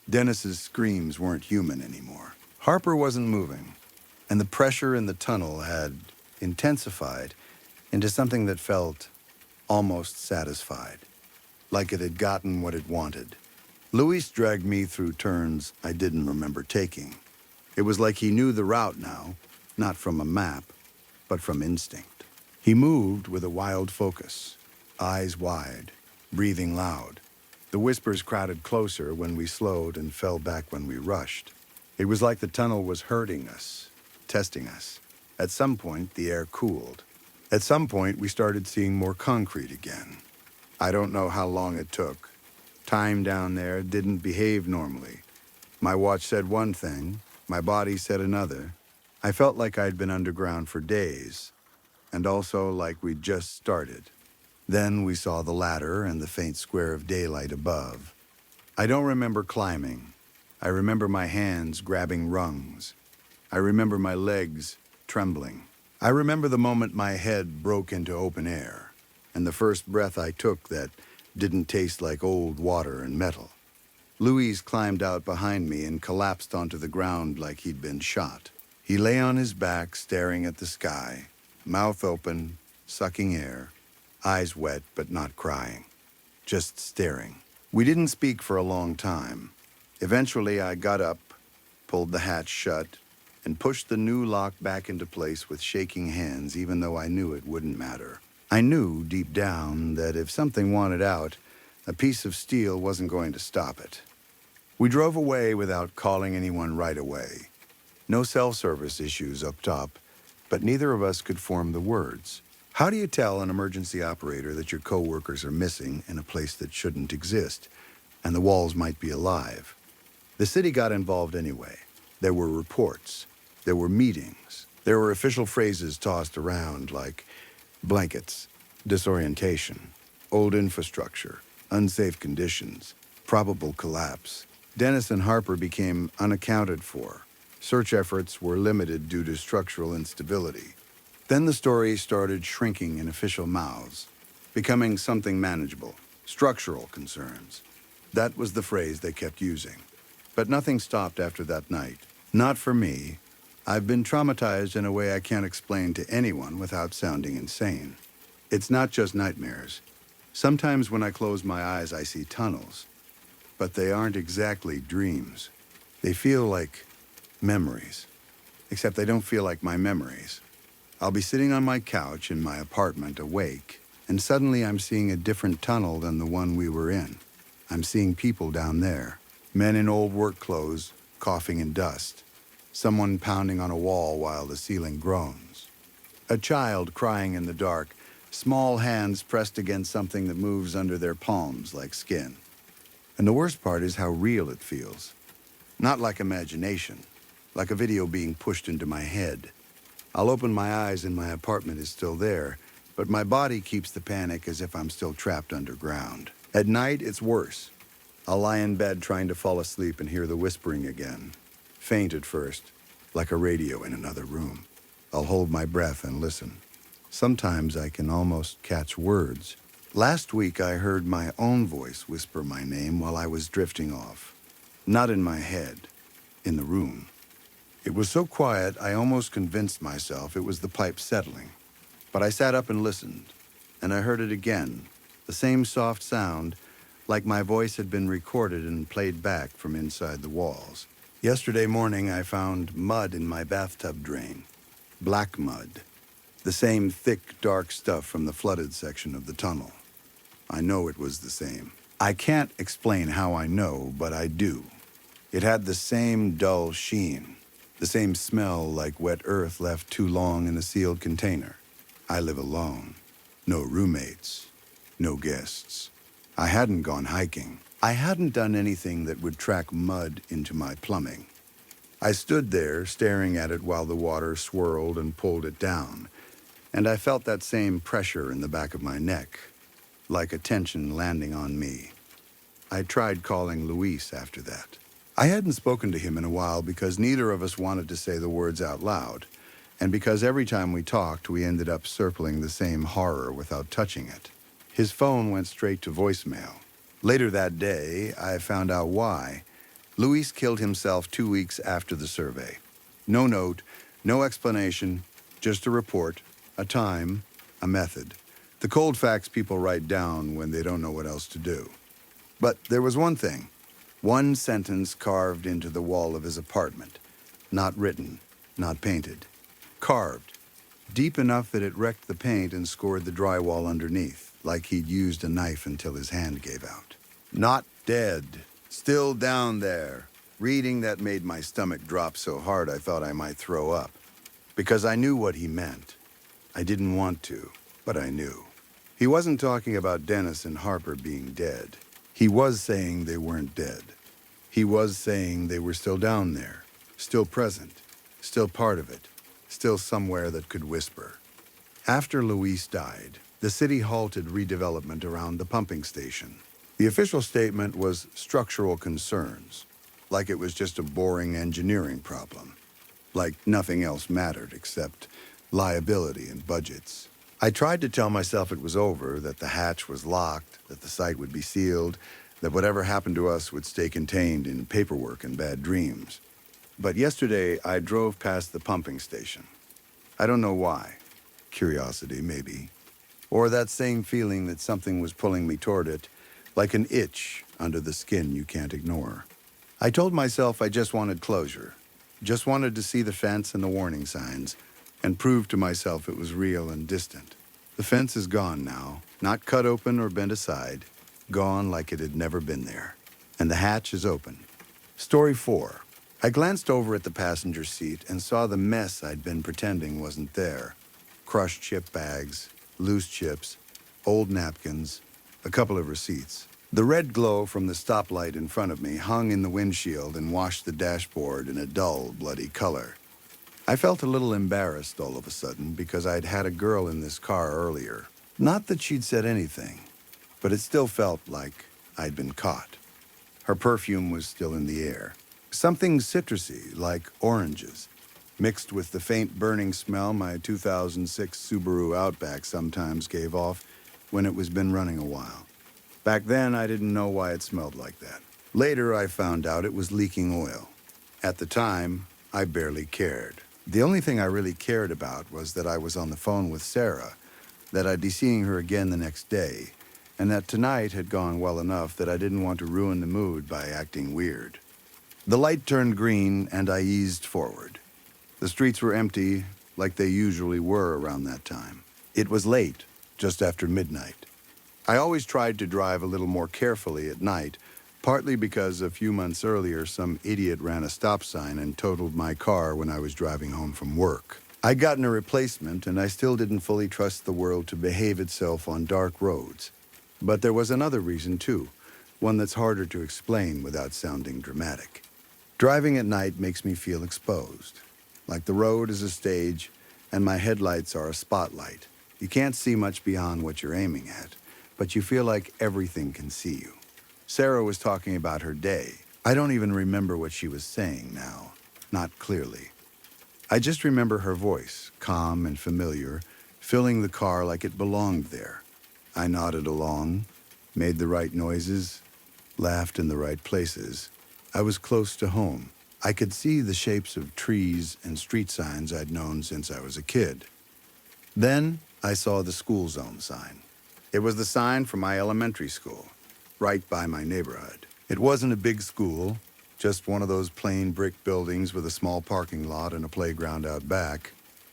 Dennis's screams weren't human anymore. Harper wasn't moving, and the pressure in the tunnel had intensified into something that felt almost satisfied, like it had gotten what it wanted. Luis dragged me through turns I didn't remember taking. It was like he knew the route now, not from a map, but from instinct. He moved with a wild focus, eyes wide, breathing loud. The whispers crowded closer when we slowed and fell back when we rushed. It was like the tunnel was hurting us, testing us. At some point, the air cooled. At some point, we started seeing more concrete again. I don't know how long it took. Time down there didn't behave normally. My watch said one thing, my body said another. I felt like I'd been underground for days, and also like we'd just started. Then we saw the ladder and the faint square of daylight above. I don't remember climbing. I remember my hands grabbing rungs. I remember my legs trembling. I remember the moment my head broke into open air, and the first breath I took that didn't taste like old water and metal. Louise climbed out behind me and collapsed onto the ground like he'd been shot. He lay on his back, staring at the sky, mouth open, sucking air, eyes wet but not crying, just staring. We didn't speak for a long time. Eventually, I got up, pulled the hatch shut, and pushed the new lock back into place with shaking hands, even though I knew it wouldn't matter. I knew deep down that if something wanted out, a piece of steel wasn't going to stop it. We drove away without calling anyone right away. No self-service issues up top, but neither of us could form the words. How do you tell an emergency operator that your coworkers are missing in a place that shouldn't exist, and the walls might be alive? The city got involved anyway. There were reports. There were meetings. There were official phrases tossed around like blankets, disorientation, old infrastructure, unsafe conditions, probable collapse. Dennis and Harper became unaccounted for. Search efforts were limited due to structural instability. Then the story started shrinking in official mouths, becoming something manageable, structural concerns. That was the phrase they kept using. But nothing stopped after that night. Not for me. I've been traumatized in a way I can't explain to anyone without sounding insane. It's not just nightmares. Sometimes when I close my eyes, I see tunnels. But they aren't exactly dreams. They feel like memories. Except they don't feel like my memories. I'll be sitting on my couch in my apartment, awake, and suddenly I'm seeing a different tunnel than the one we were in. I'm seeing people down there. Men in old work clothes, coughing in dust. Someone pounding on a wall while the ceiling groans. A child crying in the dark, small hands pressed against something that moves under their palms like skin. And the worst part is how real it feels. Not like imagination, like a video being pushed into my head. I'll open my eyes and my apartment is still there, but my body keeps the panic as if I'm still trapped underground. At night, it's worse. I'll lie in bed trying to fall asleep and hear the whispering again. Faint at first, like a radio in another room. I'll hold my breath and listen. Sometimes I can almost catch words. Last week I heard my own voice whisper my name while I was drifting off. Not in my head, in the room. It was so quiet I almost convinced myself it was the pipe settling. But I sat up and listened, and I heard it again, the same soft sound, like my voice had been recorded and played back from inside the walls. Yesterday morning I found mud in my bathtub drain. Black mud. The same thick, dark stuff from the flooded section of the tunnel. I know it was the same. I can't explain how I know, but I do. It had the same dull sheen, the same smell like wet earth left too long in a sealed container. I live alone. No roommates. No guests. I hadn't gone hiking. I hadn't done anything that would track mud into my plumbing. I stood there staring at it while the water swirled and pulled it down, and I felt that same pressure in the back of my neck, like a tension landing on me. I tried calling Luis after that. I hadn't spoken to him in a while because neither of us wanted to say the words out loud, and because every time we talked, we ended up circling the same horror without touching it. His phone went straight to voicemail. Later that day, I found out why. Luis killed himself 2 weeks after the survey. No note, no explanation, just a report, a time, a method. The cold facts people write down when they don't know what else to do. But there was one thing. One sentence carved into the wall of his apartment. Not written, not painted. Carved. Deep enough that it wrecked the paint and scored the drywall underneath, like he'd used a knife until his hand gave out. Not dead. Still down there. Reading that made my stomach drop so hard I thought I might throw up. Because I knew what he meant. I didn't want to, but I knew. He wasn't talking about Dennis and Harper being dead. He was saying they weren't dead. He was saying they were still down there, still present, still part of it, still somewhere that could whisper. After Luis died, the city halted redevelopment around the pumping station. The official statement was structural concerns, like it was just a boring engineering problem, like nothing else mattered except liability and budgets. I tried to tell myself it was over, that the hatch was locked, that the site would be sealed, that whatever happened to us would stay contained in paperwork and bad dreams. But yesterday, I drove past the pumping station. I don't know why. Curiosity, maybe. Or that same feeling that something was pulling me toward it, like an itch under the skin you can't ignore. I told myself I just wanted closure, just wanted to see the fence and the warning signs, and prove to myself it was real and distant. The fence is gone now, not cut open or bent aside, gone like it had never been there. And the hatch is open. Story 4. I glanced over at the passenger seat and saw the mess I'd been pretending wasn't there. Crushed chip bags, loose chips, old napkins, a couple of receipts. The red glow from the stoplight in front of me hung in the windshield and washed the dashboard in a dull, bloody color. I felt a little embarrassed all of a sudden because I'd had a girl in this car earlier. Not that she'd said anything, but it still felt like I'd been caught. Her perfume was still in the air. Something citrusy, like oranges, mixed with the faint burning smell my 2006 Subaru Outback sometimes gave off when it was been running a while. Back then, I didn't know why it smelled like that. Later, I found out it was leaking oil. At the time, I barely cared. The only thing I really cared about was that I was on the phone with Sarah, that I'd be seeing her again the next day, and that tonight had gone well enough that I didn't want to ruin the mood by acting weird. The light turned green, and I eased forward. The streets were empty, like they usually were around that time. It was late, just after midnight. I always tried to drive a little more carefully at night, partly because a few months earlier some idiot ran a stop sign and totaled my car when I was driving home from work. I'd gotten a replacement, and I still didn't fully trust the world to behave itself on dark roads. But there was another reason, too, one that's harder to explain without sounding dramatic. Driving at night makes me feel exposed, like the road is a stage and my headlights are a spotlight. You can't see much beyond what you're aiming at, but you feel like everything can see you. Sarah was talking about her day. I don't even remember what she was saying now, not clearly. I just remember her voice, calm and familiar, filling the car like it belonged there. I nodded along, made the right noises, laughed in the right places. I was close to home. I could see the shapes of trees and street signs I'd known since I was a kid. Then I saw the school zone sign. It was the sign for my elementary school, right by my neighborhood. It wasn't a big school, just one of those plain brick buildings with a small parking lot and a playground out back.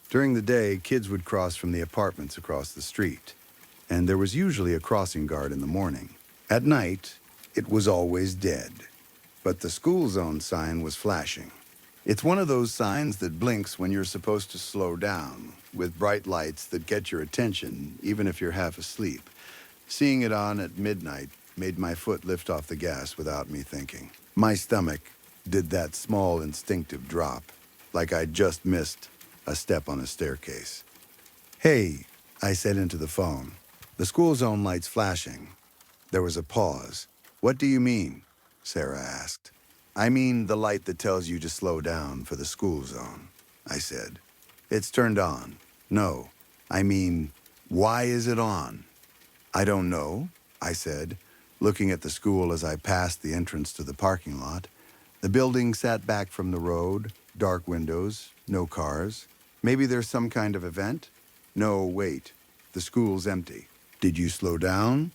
During the day, kids would cross from the apartments across the street, and there was usually a crossing guard in the morning. At night, it was always dead, but the school zone sign was flashing. It's one of those signs that blinks when you're supposed to slow down, with bright lights that get your attention, even if you're half asleep. Seeing it on at midnight made my foot lift off the gas without me thinking. My stomach did that small instinctive drop, like I'd just missed a step on a staircase. "Hey," I said into the phone. The school zone light's flashing. There was a pause. "What do you mean?" Sarah asked. "I mean the light that tells you to slow down for the school zone," I said. "It's turned on." "No, I mean, why is it on?" "I don't know," I said, looking at the school as I passed the entrance to the parking lot. The building sat back from the road, dark windows, no cars. Maybe there's some kind of event? No, wait, the school's empty. "Did you slow down?"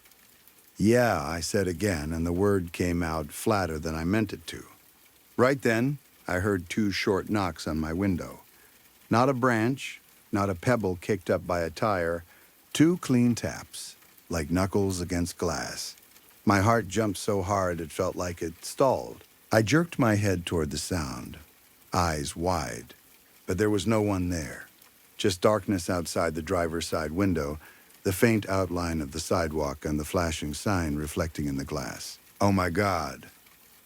"Yeah," I said again, and the word came out flatter than I meant it to. Right then, I heard 2 short knocks on my window. Not a branch, not a pebble kicked up by a tire, 2 clean taps, like knuckles against glass. My heart jumped so hard it felt like it stalled. I jerked my head toward the sound, eyes wide, but there was no one there. Just darkness outside the driver's side window, the faint outline of the sidewalk and the flashing sign reflecting in the glass. "Oh my God,"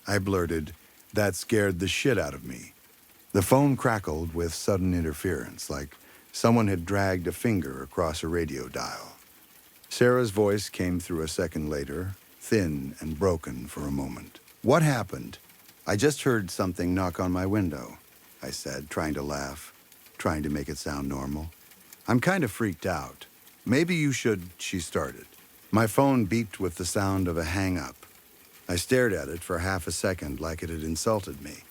I blurted. That scared the shit out of me. The phone crackled with sudden interference, like someone had dragged a finger across a radio dial. Sarah's voice came through a second later, thin and broken for a moment. "What happened?" "I just heard something knock on my window," I said, trying to laugh, trying to make it sound normal. "I'm kind of freaked out." "Maybe you should," she started. My phone beeped with the sound of a hang-up. I stared at it for half a second like it had insulted me.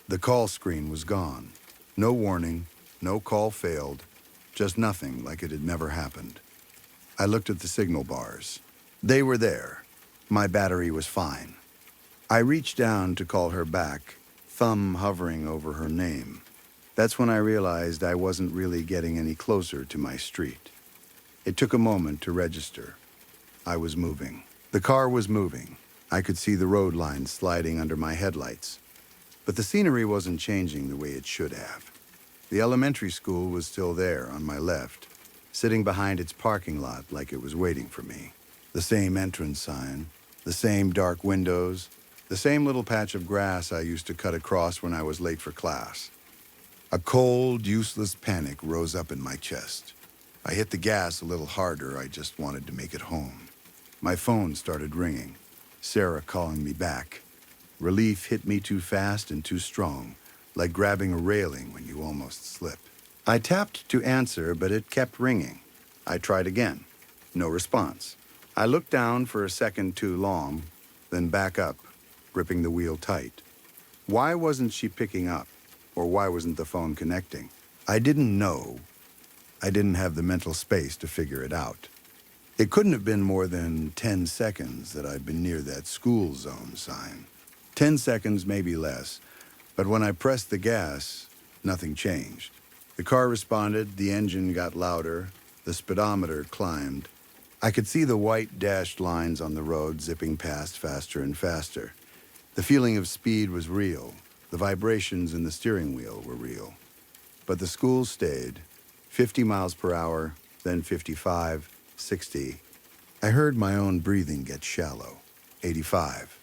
The call screen was gone. No warning, no call failed, just nothing like it had never happened. I looked at the signal bars. They were there. My battery was fine. I reached down to call her back, thumb hovering over her name. That's when I realized I wasn't really getting any closer to my street. It took a moment to register. I was moving. The car was moving. I could see the road lines sliding under my headlights. But the scenery wasn't changing the way it should have. The elementary school was still there on my left, sitting behind its parking lot like it was waiting for me. The same entrance sign, the same dark windows, the same little patch of grass I used to cut across when I was late for class. A cold, useless panic rose up in my chest. I hit the gas a little harder. I just wanted to make it home. My phone started ringing. Sarah calling me back. Relief hit me too fast and too strong, like grabbing a railing when you almost slip. I tapped to answer, but it kept ringing. I tried again. No response. I looked down for a second too long, then back up, gripping the wheel tight. Why wasn't she picking up? Or why wasn't the phone connecting? I didn't know. I didn't have the mental space to figure it out. It couldn't have been more than 10 seconds that I'd been near that school zone sign. 10 seconds, maybe less. But when I pressed the gas, nothing changed. The car responded, the engine got louder, the speedometer climbed. I could see the white dashed lines on the road zipping past faster and faster. The feeling of speed was real. The vibrations in the steering wheel were real. But the school stayed. 50 miles per hour, then 55, 60. I heard my own breathing get shallow. 85.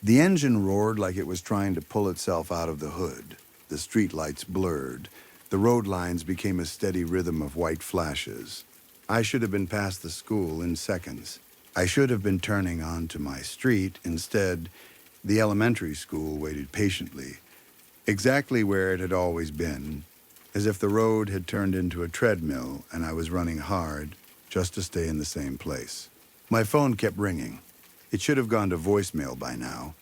The engine roared like it was trying to pull itself out of the hood. The streetlights blurred. The road lines became a steady rhythm of white flashes. I should have been past the school in seconds. I should have been turning onto my street. Instead, the elementary school waited patiently, exactly where it had always been, as if the road had turned into a treadmill and I was running hard just to stay in the same place. My phone kept ringing. It should have gone to voicemail by now.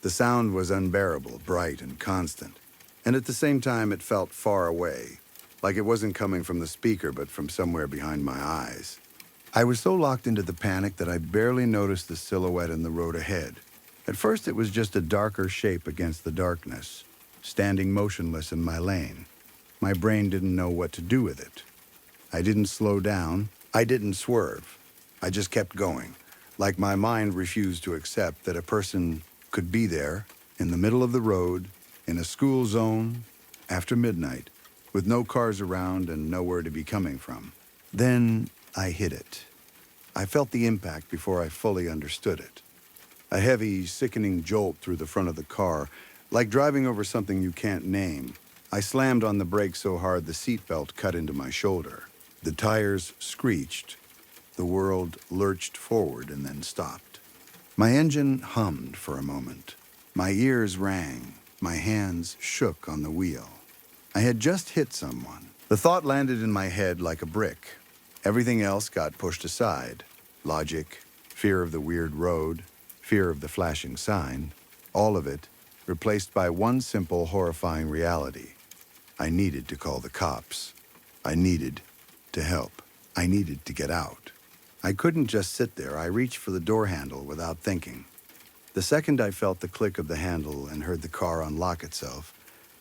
The sound was unbearable, bright and constant. And at the same time, it felt far away, like it wasn't coming from the speaker but from somewhere behind my eyes. I was so locked into the panic that I barely noticed the silhouette in the road ahead. At first, it was just a darker shape against the darkness, standing motionless in my lane. My brain didn't know what to do with it. I didn't slow down. I didn't swerve. I just kept going, like my mind refused to accept that a person could be there, in the middle of the road, in a school zone, after midnight, with no cars around and nowhere to be coming from. Then I hit it. I felt the impact before I fully understood it. A heavy, sickening jolt through the front of the car, like driving over something you can't name. I slammed on the brake so hard the seatbelt cut into my shoulder. The tires screeched. The world lurched forward and then stopped. My engine hummed for a moment. My ears rang. My hands shook on the wheel. I had just hit someone. The thought landed in my head like a brick. Everything else got pushed aside. Logic, fear of the weird road, fear of the flashing sign, all of it replaced by one simple, horrifying reality. I needed to call the cops. I needed to help. I needed to get out. I couldn't just sit there. I reached for the door handle without thinking. The second I felt the click of the handle and heard the car unlock itself,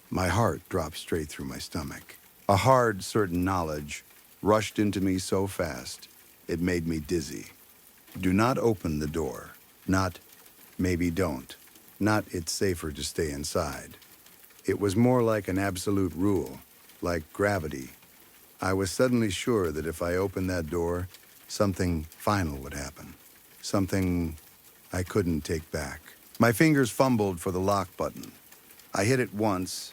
my heart dropped straight through my stomach. A hard, certain knowledge rushed into me so fast, it made me dizzy. Do not open the door. Not, maybe don't. Not, it's safer to stay inside. It was more like an absolute rule, like gravity. I was suddenly sure that if I opened that door, something final would happen. Something I couldn't take back. My fingers fumbled for the lock button. I hit it once,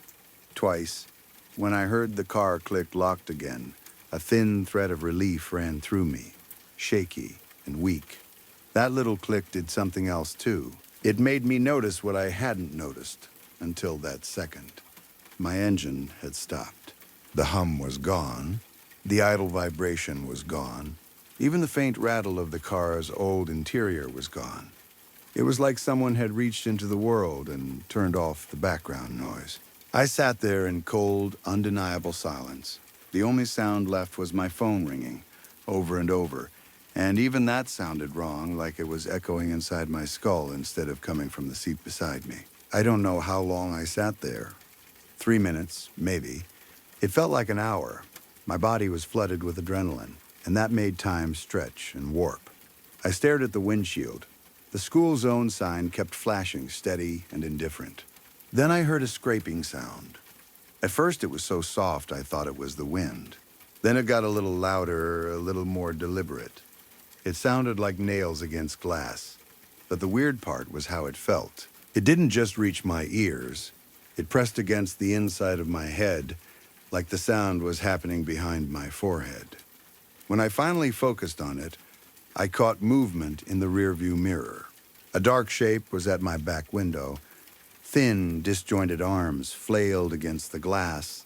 twice. When I heard the car click locked again, a thin thread of relief ran through me, shaky and weak. That little click did something else too. It made me notice what I hadn't noticed until that second. My engine had stopped. The hum was gone. The idle vibration was gone. Even the faint rattle of the car's old interior was gone. It was like someone had reached into the world and turned off the background noise. I sat there in cold, undeniable silence. The only sound left was my phone ringing, over and over, and even that sounded wrong, like it was echoing inside my skull instead of coming from the seat beside me. I don't know how long I sat there. 3 minutes, maybe. It felt like an hour. My body was flooded with adrenaline, and that made time stretch and warp. I stared at the windshield. The school zone sign kept flashing, steady and indifferent. Then I heard a scraping sound. At first it was so soft I thought it was the wind. Then it got a little louder, a little more deliberate. It sounded like nails against glass. But the weird part was how it felt. It didn't just reach my ears. It pressed against the inside of my head, like the sound was happening behind my forehead. When I finally focused on it, I caught movement in the rearview mirror. A dark shape was at my back window. Thin, disjointed arms flailed against the glass,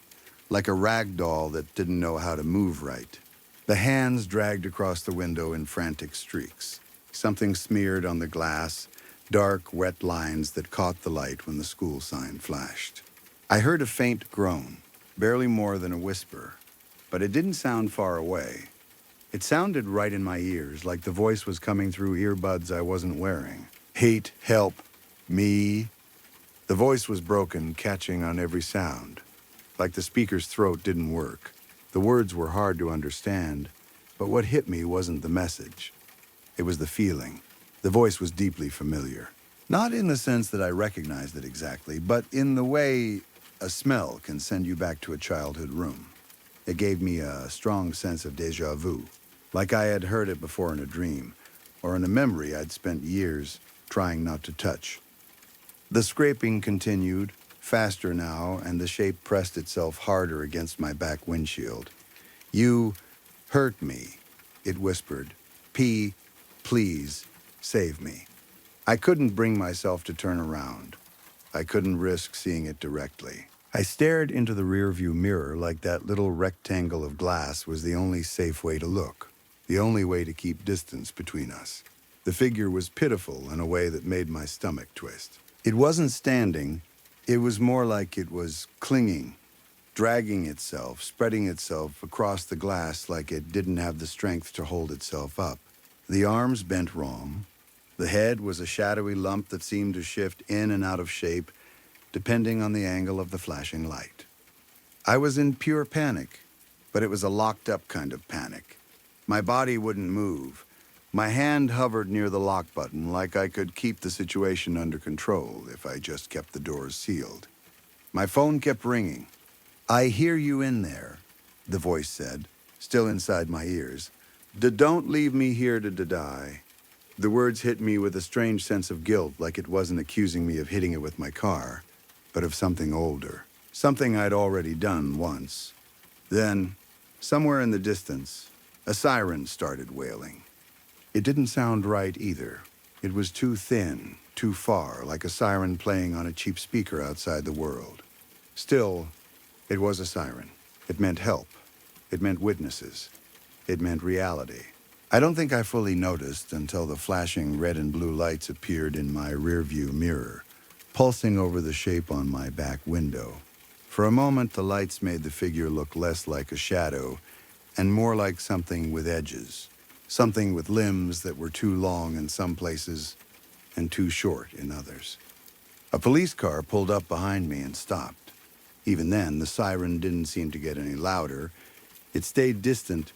like a rag doll that didn't know how to move right. The hands dragged across the window in frantic streaks. Something smeared on the glass, dark, wet lines that caught the light when the school sign flashed. I heard a faint groan, barely more than a whisper, but it didn't sound far away. It sounded right in my ears, like the voice was coming through earbuds I wasn't wearing. Hate, help, me. The voice was broken, catching on every sound, like the speaker's throat didn't work. The words were hard to understand, but what hit me wasn't the message. It was the feeling. The voice was deeply familiar. Not in the sense that I recognized it exactly, but in the way a smell can send you back to a childhood room. It gave me a strong sense of déjà vu, like I had heard it before in a dream, or in a memory I'd spent years trying not to touch. The scraping continued, faster now, and the shape pressed itself harder against my back windshield. You hurt me, it whispered. P, please, save me. I couldn't bring myself to turn around. I couldn't risk seeing it directly. I stared into the rearview mirror like that little rectangle of glass was the only safe way to look, the only way to keep distance between us. The figure was pitiful in a way that made my stomach twist. It wasn't standing. It was more like it was clinging, dragging itself, spreading itself across the glass like it didn't have the strength to hold itself up. The arms bent wrong. The head was a shadowy lump that seemed to shift in and out of shape, depending on the angle of the flashing light. I was in pure panic, but it was a locked-up kind of panic. My body wouldn't move. My hand hovered near the lock button like I could keep the situation under control if I just kept the doors sealed. My phone kept ringing. "I hear you in there," the voice said, still inside my ears. Don't leave me here to die." The words hit me with a strange sense of guilt, like it wasn't accusing me of hitting it with my car, but of something older, something I'd already done once. Then, somewhere in the distance, a siren started wailing. It didn't sound right either. It was too thin, too far, like a siren playing on a cheap speaker outside the world. Still, it was a siren. It meant help. It meant witnesses. It meant reality. I don't think I fully noticed until the flashing red and blue lights appeared in my rearview mirror, pulsing over the shape on my back window. For a moment, the lights made the figure look less like a shadow and more like something with edges, something with limbs that were too long in some places and too short in others. A police car pulled up behind me and stopped. Even then, the siren didn't seem to get any louder. It stayed distant,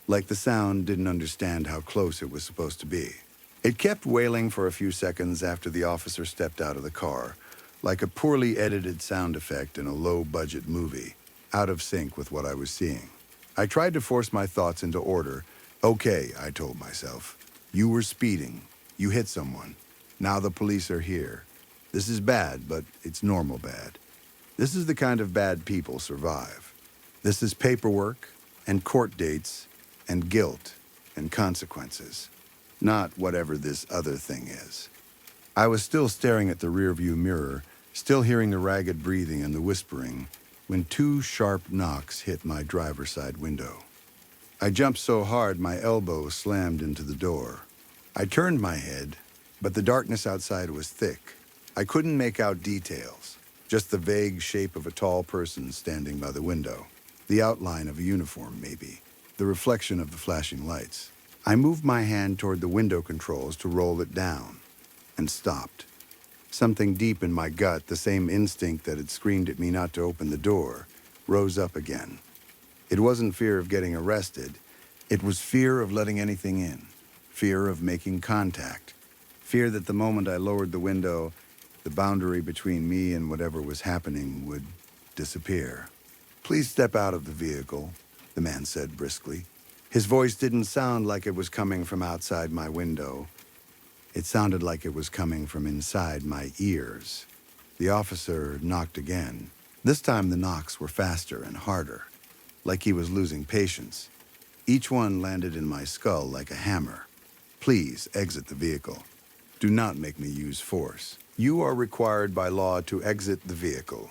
like the sound didn't understand how close it was supposed to be. It kept wailing for a few seconds after the officer stepped out of the car, like a poorly edited sound effect in a low-budget movie, out of sync with what I was seeing. I tried to force my thoughts into order. "Okay," I told myself. "You were speeding. You hit someone. Now the police are here. This is bad, but it's normal bad. This is the kind of bad people survive. This is paperwork and court dates and guilt and consequences." not whatever this other thing is. I was still staring at the rearview mirror, still hearing the ragged breathing and the whispering, when two sharp knocks hit my driver's side window. I jumped so hard my elbow slammed into the door. I turned my head, but the darkness outside was thick. I couldn't make out details, just the vague shape of a tall person standing by the window, the outline of a uniform maybe, the reflection of the flashing lights. I moved my hand toward the window controls to roll it down, and stopped. Something deep in my gut, the same instinct that had screamed at me not to open the door, rose up again. It wasn't fear of getting arrested. It was fear of letting anything in, fear of making contact, fear that the moment I lowered the window, the boundary between me and whatever was happening would disappear. "Please step out of the vehicle," the man said briskly. His voice didn't sound like it was coming from outside my window. It sounded like it was coming from inside my ears. The officer knocked again. This time the knocks were faster and harder, like he was losing patience. Each one landed in my skull like a hammer. "Please exit the vehicle. Do not make me use force. You are required by law to exit the vehicle."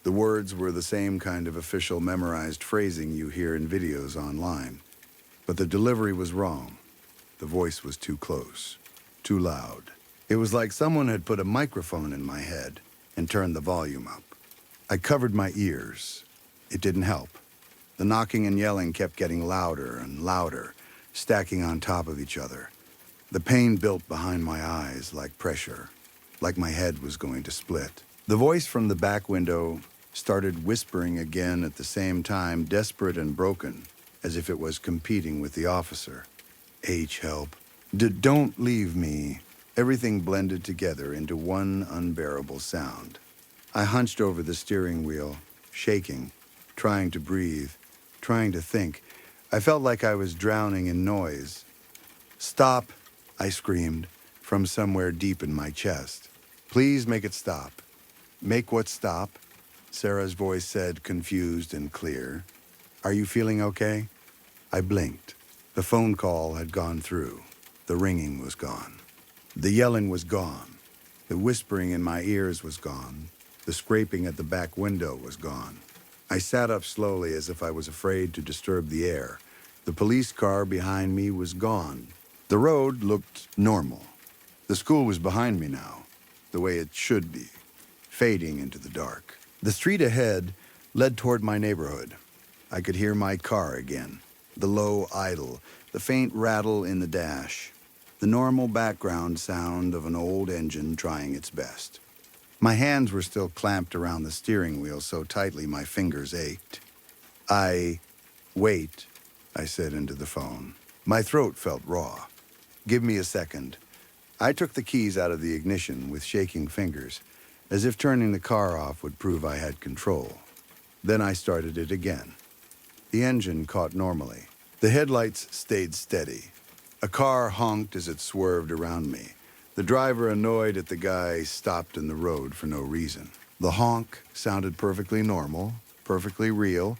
The words were the same kind of official memorized phrasing you hear in videos online. But the delivery was wrong. The voice was too close, too loud. It was like someone had put a microphone in my head and turned the volume up. I covered my ears. It didn't help. The knocking and yelling kept getting louder and louder, stacking on top of each other. The pain built behind my eyes like pressure, like my head was going to split. The voice from the back window started whispering again at the same time, desperate and broken, as if it was competing with the officer. "H, help. Don't leave me." Everything blended together into one unbearable sound. I hunched over the steering wheel, shaking, trying to breathe, trying to think. I felt like I was drowning in noise. "Stop," I screamed from somewhere deep in my chest. "Please make it stop." "Make what stop?" Sarah's voice said, confused and clear. "Are you feeling okay?" I blinked. The phone call had gone through. The ringing was gone. The yelling was gone. The whispering in my ears was gone. The scraping at the back window was gone. I sat up slowly as if I was afraid to disturb the air. The police car behind me was gone. The road looked normal. The school was behind me now, the way it should be, fading into the dark. The street ahead led toward my neighborhood. I could hear my car again, the low idle, the faint rattle in the dash, the normal background sound of an old engine trying its best. My hands were still clamped around the steering wheel so tightly my fingers ached. Wait, I said into the phone. My throat felt raw. "Give me a second." I took the keys out of the ignition with shaking fingers, as if turning the car off would prove I had control. Then I started it again. The engine caught normally. The headlights stayed steady. A car honked as it swerved around me. The driver, annoyed at the guy, stopped in the road for no reason. The honk sounded perfectly normal, perfectly real,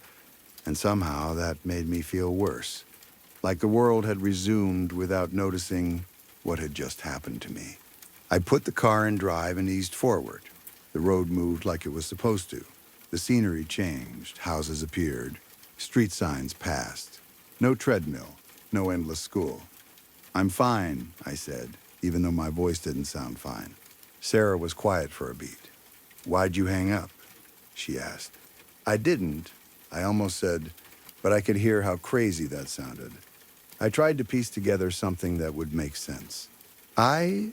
and somehow that made me feel worse, like the world had resumed without noticing what had just happened to me. I put the car in drive and eased forward. The road moved like it was supposed to. The scenery changed, houses appeared, street signs passed. No treadmill, no endless school. "I'm fine," I said, even though my voice didn't sound fine. Sarah was quiet for a beat. "Why'd you hang up?" she asked. I didn't, I almost said, but I could hear how crazy that sounded. I tried to piece together something that would make sense. I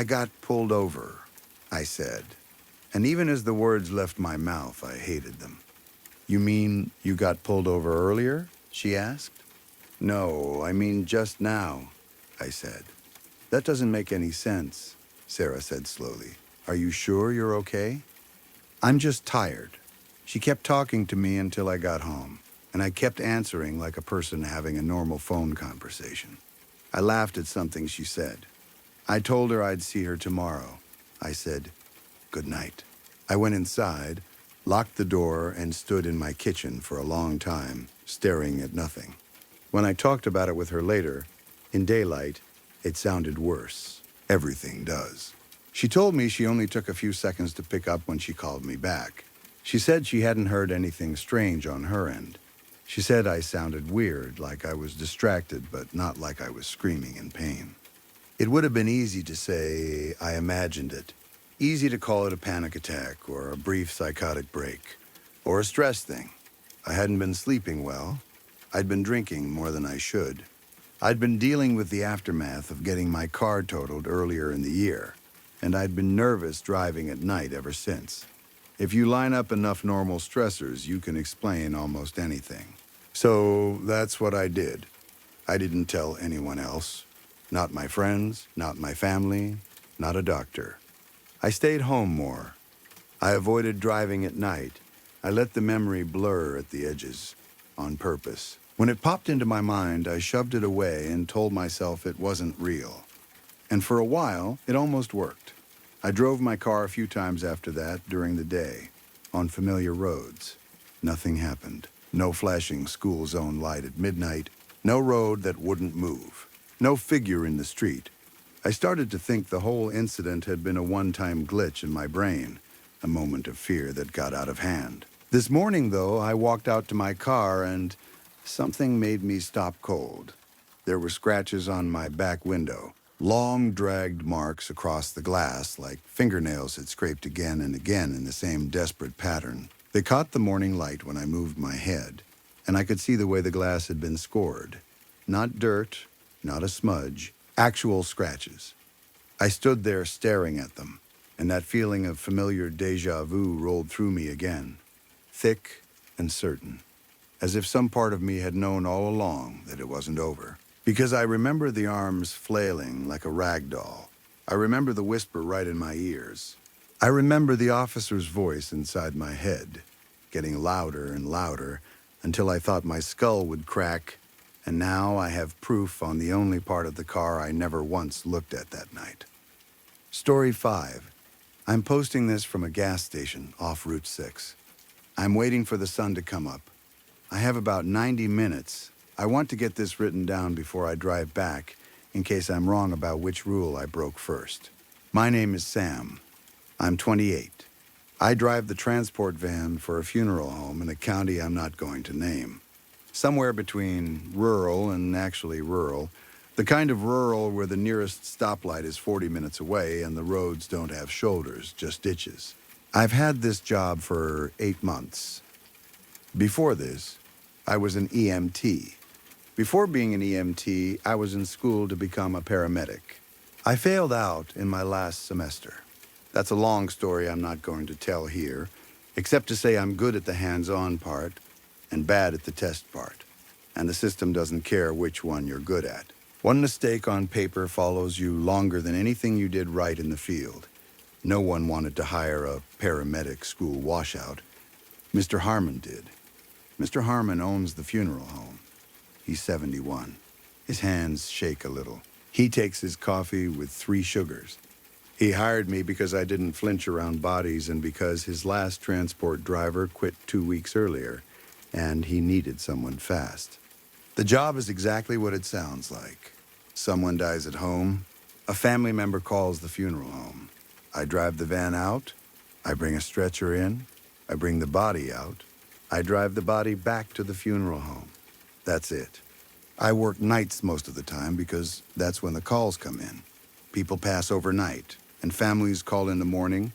got pulled over," I said. And even as the words left my mouth, I hated them. "You mean you got pulled over earlier?" she asked. "No, I mean just now," I said. "That doesn't make any sense," Sarah said slowly. "Are you sure you're okay?" "I'm just tired." She kept talking to me until I got home, and I kept answering like a person having a normal phone conversation. I laughed at something she said. I told her I'd see her tomorrow. I said, "Good night." I went inside, locked the door, and stood in my kitchen for a long time, staring at nothing. When I talked about it with her later, in daylight, It sounded worse. Everything does. She told me she only took a few seconds to pick up when she called me back. She said she hadn't heard anything strange on her end. She said I sounded weird, like I was distracted, but not like I was screaming in pain. It would have been easy to say I imagined it. Easy to call it a panic attack or a brief psychotic break or a stress thing. I hadn't been sleeping well. I'd been drinking more than I should. I'd been dealing with the aftermath of getting my car totaled earlier in the year, and I'd been nervous driving at night ever since. If you line up enough normal stressors, you can explain almost anything. So that's what I did. I didn't tell anyone else. Not my friends, not my family, not a doctor. I stayed home more. I avoided driving at night. I let the memory blur at the edges, on purpose. When it popped into my mind, I shoved it away and told myself it wasn't real. And for a while, it almost worked. I drove my car a few times after that during the day, on familiar roads. Nothing happened. No flashing school zone light at midnight. No road that wouldn't move. No figure in the street. I started to think the whole incident had been a one-time glitch in my brain, a moment of fear that got out of hand. This morning, though, I walked out to my car and something made me stop cold. There were scratches on my back window, long dragged marks across the glass like fingernails had scraped again and again in the same desperate pattern. They caught the morning light when I moved my head, and I could see the way the glass had been scored. Not dirt, not a smudge, actual scratches. I stood there staring at them, and that feeling of familiar déjà vu rolled through me again, thick and certain, as if some part of me had known all along that it wasn't over. Because I remember the arms flailing like a rag doll. I remember the whisper right in my ears. I remember the officer's voice inside my head, getting louder and louder until I thought my skull would crack, and now I have proof on the only part of the car I never once looked at that night. Story 5. I'm posting this from a gas station off Route 6. I'm waiting for the sun to come up. I have about 90 minutes. I want to get this written down before I drive back, in case I'm wrong about which rule I broke first. My name is Sam. I'm 28. I drive the transport van for a funeral home in a county I'm not going to name. Somewhere between rural and actually rural, the kind of rural where the nearest stoplight is 40 minutes away and the roads don't have shoulders, just ditches. I've had this job for 8 months. Before this, I was an EMT. Before being an EMT, I was in school to become a paramedic. I failed out in my last semester. That's a long story I'm not going to tell here, except to say I'm good at the hands-on part and bad at the test part, and the system doesn't care which one you're good at. One mistake on paper follows you longer than anything you did right in the field. No one wanted to hire a paramedic school washout. Mr. Harmon did. Mr. Harmon owns the funeral home. He's 71. His hands shake a little. He takes his coffee with 3 sugars. He hired me because I didn't flinch around bodies and because his last transport driver quit 2 weeks earlier, and he needed someone fast. The job is exactly what it sounds like. Someone dies at home. A family member calls the funeral home. I drive the van out. I bring a stretcher in. I bring the body out. I drive the body back to the funeral home. That's it. I work nights most of the time because that's when the calls come in. People pass overnight, and families call in the morning,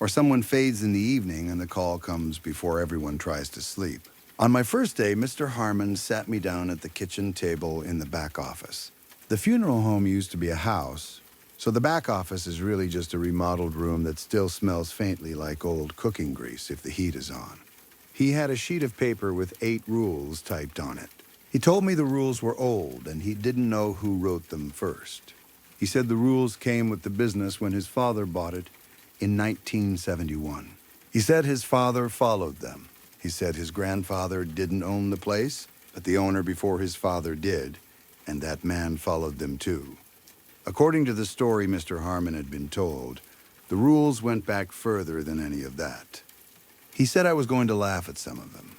or someone fades in the evening and the call comes before everyone tries to sleep. On my first day, Mr. Harmon sat me down at the kitchen table in the back office. The funeral home used to be a house, so the back office is really just a remodeled room that still smells faintly like old cooking grease if the heat is on. He had a sheet of paper with 8 rules typed on it. He told me the rules were old and he didn't know who wrote them first. He said the rules came with the business when his father bought it in 1971. He said his father followed them. He said his grandfather didn't own the place, but the owner before his father did, and that man followed them too. According to the story Mr. Harmon had been told, the rules went back further than any of that. He said I was going to laugh at some of them.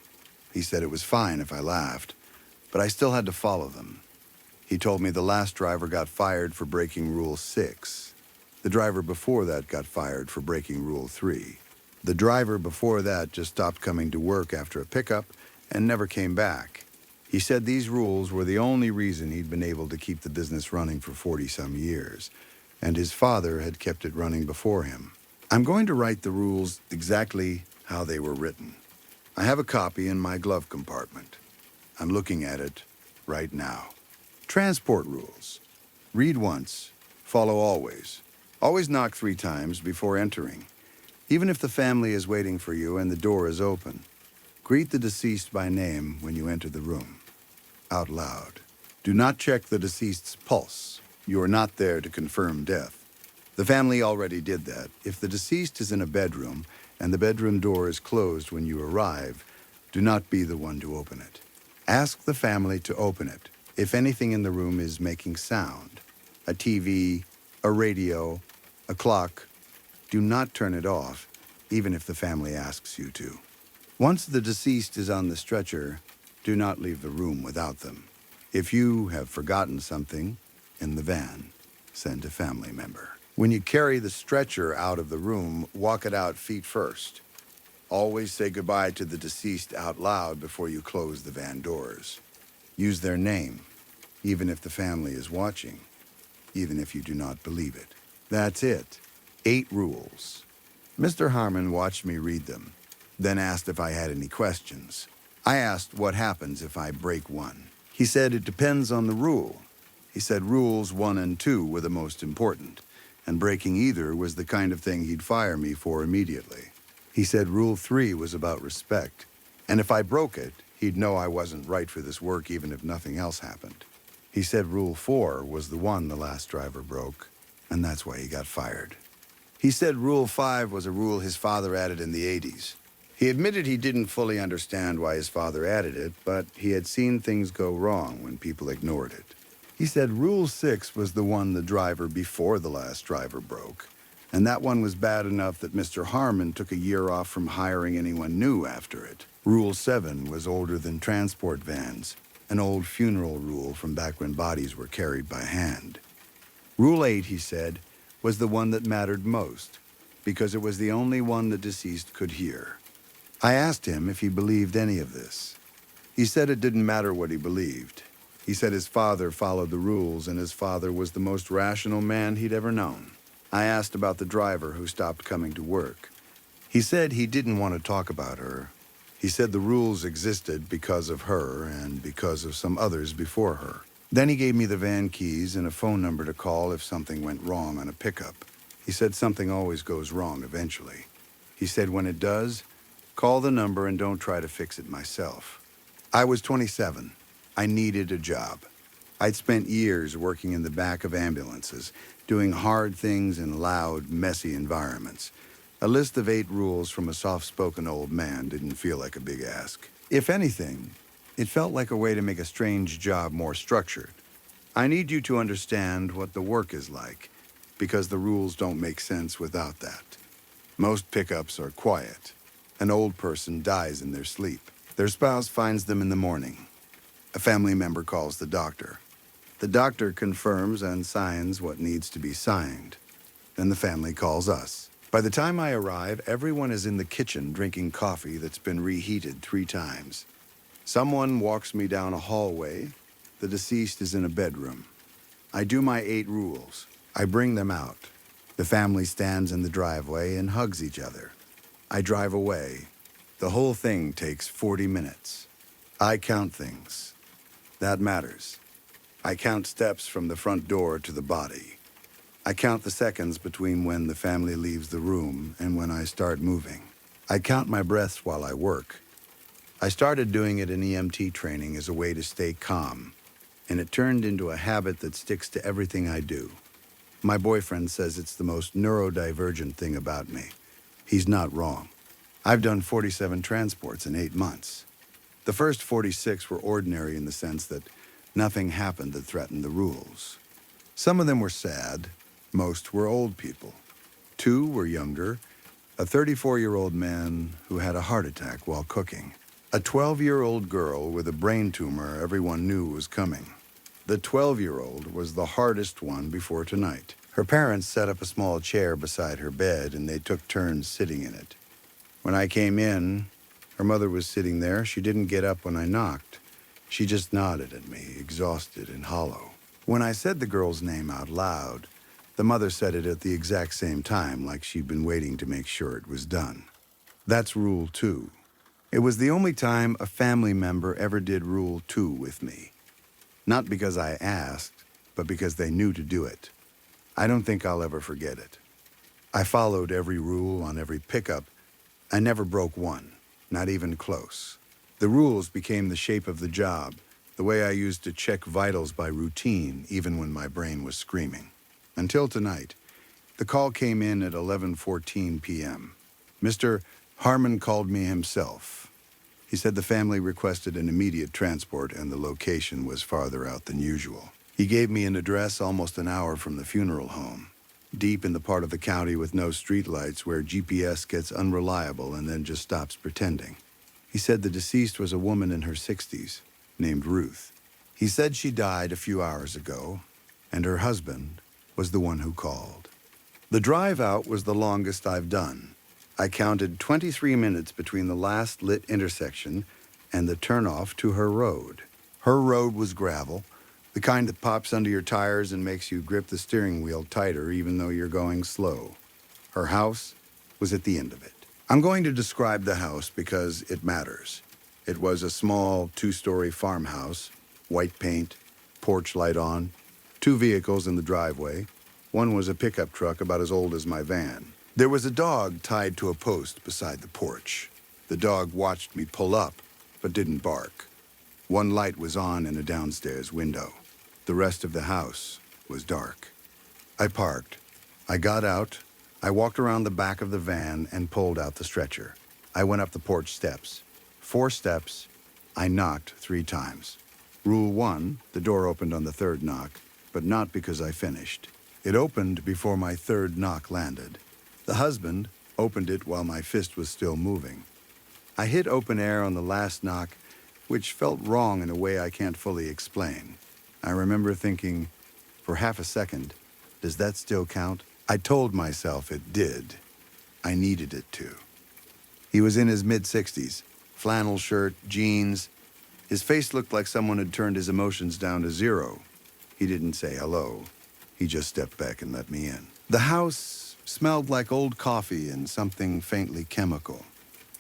He said it was fine if I laughed, but I still had to follow them. He told me the last driver got fired for breaking Rule 6. The driver before that got fired for breaking Rule 3. The driver before that just stopped coming to work after a pickup and never came back. He said these rules were the only reason he'd been able to keep the business running for 40-some years, and his father had kept it running before him. I'm going to write the rules exactly how they were written. I have a copy in my glove compartment. I'm looking at it right now. Transport rules. Read once, follow always. Always knock 3 times before entering. Even if the family is waiting for you and the door is open, greet the deceased by name when you enter the room. Out loud. Do not check the deceased's pulse. You are not there to confirm death. The family already did that. If the deceased is in a bedroom and the bedroom door is closed when you arrive, do not be the one to open it. Ask the family to open it if anything in the room is making sound. A TV, a radio, a clock. Do not turn it off, even if the family asks you to. Once the deceased is on the stretcher, do not leave the room without them. If you have forgotten something in the van, send a family member. When you carry the stretcher out of the room, walk it out feet first. Always say goodbye to the deceased out loud before you close the van doors. Use their name, even if the family is watching, even if you do not believe it. That's it. 8 rules. Mr. Harmon watched me read them, then asked if I had any questions. I asked what happens if I break one. He said it depends on the rule. He said rules 1 and 2 were the most important, and breaking either was the kind of thing he'd fire me for immediately. He said Rule 3 was about respect, and if I broke it, he'd know I wasn't right for this work even if nothing else happened. He said Rule 4 was the one the last driver broke, and that's why he got fired. He said Rule 5 was a rule his father added in the 80s. He admitted he didn't fully understand why his father added it, but he had seen things go wrong when people ignored it. He said Rule 6 was the one the driver before the last driver broke, and that one was bad enough that Mr. Harmon took a year off from hiring anyone new after it. Rule 7 was older than transport vans, an old funeral rule from back when bodies were carried by hand. Rule 8, he said, was the one that mattered most, because it was the only one the deceased could hear. I asked him if he believed any of this. He said it didn't matter what he believed. He said his father followed the rules, and his father was the most rational man he'd ever known. I asked about the driver who stopped coming to work. He said he didn't want to talk about her. He said the rules existed because of her and because of some others before her. Then he gave me the van keys and a phone number to call if something went wrong on a pickup. He said something always goes wrong eventually. He said when it does, call the number and don't try to fix it myself. I was 27. I needed a job. I'd spent years working in the back of ambulances, doing hard things in loud, messy environments. A list of 8 rules from a soft-spoken old man didn't feel like a big ask. If anything, it felt like a way to make a strange job more structured. I need you to understand what the work is like, because the rules don't make sense without that. Most pickups are quiet. An old person dies in their sleep. Their spouse finds them in the morning. A family member calls the doctor. The doctor confirms and signs what needs to be signed. Then the family calls us. By the time I arrive, everyone is in the kitchen drinking coffee that's been reheated 3 times. Someone walks me down a hallway. The deceased is in a bedroom. I do my 8 rules. I bring them out. The family stands in the driveway and hugs each other. I drive away. The whole thing takes 40 minutes. I count things. That matters. I count steps from the front door to the body. I count the seconds between when the family leaves the room and when I start moving. I count my breaths while I work. I started doing it in EMT training as a way to stay calm, and it turned into a habit that sticks to everything I do. My boyfriend says it's the most neurodivergent thing about me. He's not wrong. I've done 47 transports in 8 months. The first 46 were ordinary in the sense that nothing happened that threatened the rules. Some of them were sad. Most were old people. 2 were younger, a 34-year-old man who had a heart attack while cooking, a 12-year-old girl with a brain tumor everyone knew was coming, The 12-year-old was the hardest one before tonight. Her parents set up a small chair beside her bed, and they took turns sitting in it. When I came in, her mother was sitting there. She didn't get up when I knocked. She just nodded at me, exhausted and hollow. When I said the girl's name out loud, the mother said it at the exact same time, like she'd been waiting to make sure it was done. That's Rule 2. It was the only time a family member ever did Rule 2 with me. Not because I asked, but because they knew to do it. I don't think I'll ever forget it. I followed every rule on every pickup. I never broke one, not even close. The rules became the shape of the job, the way I used to check vitals by routine, even when my brain was screaming. Until tonight, the call came in at 11:14 p.m. Mr. Harmon called me himself. He said the family requested an immediate transport and the location was farther out than usual. He gave me an address almost an hour from the funeral home, deep in the part of the county with no streetlights where GPS gets unreliable and then just stops pretending. He said the deceased was a woman in her 60s, named Ruth. He said she died a few hours ago, and her husband was the one who called. The drive out was the longest I've done. I counted 23 minutes between the last lit intersection and the turnoff to her road. Her road was gravel, the kind that pops under your tires and makes you grip the steering wheel tighter even though you're going slow. Her house was at the end of it. I'm going to describe the house because it matters. It was a small 2-story farmhouse, white paint, porch light on, 2 vehicles in the driveway. One was a pickup truck about as old as my van. There was a dog tied to a post beside the porch. The dog watched me pull up, but didn't bark. One light was on in a downstairs window. The rest of the house was dark. I parked. I got out. I walked around the back of the van and pulled out the stretcher. I went up the porch steps. 4 steps. I knocked 3 times. Rule 1, the door opened on the 3rd knock, but not because I finished. It opened before my 3rd knock landed. The husband opened it while my fist was still moving. I hit open air on the last knock, which felt wrong in a way I can't fully explain. I remember thinking, for half a second, does that still count? I told myself it did. I needed it to. He was in his mid-60s, flannel shirt, jeans. His face looked like someone had turned his emotions down to 0. He didn't say hello. He just stepped back and let me in. The house smelled like old coffee and something faintly chemical.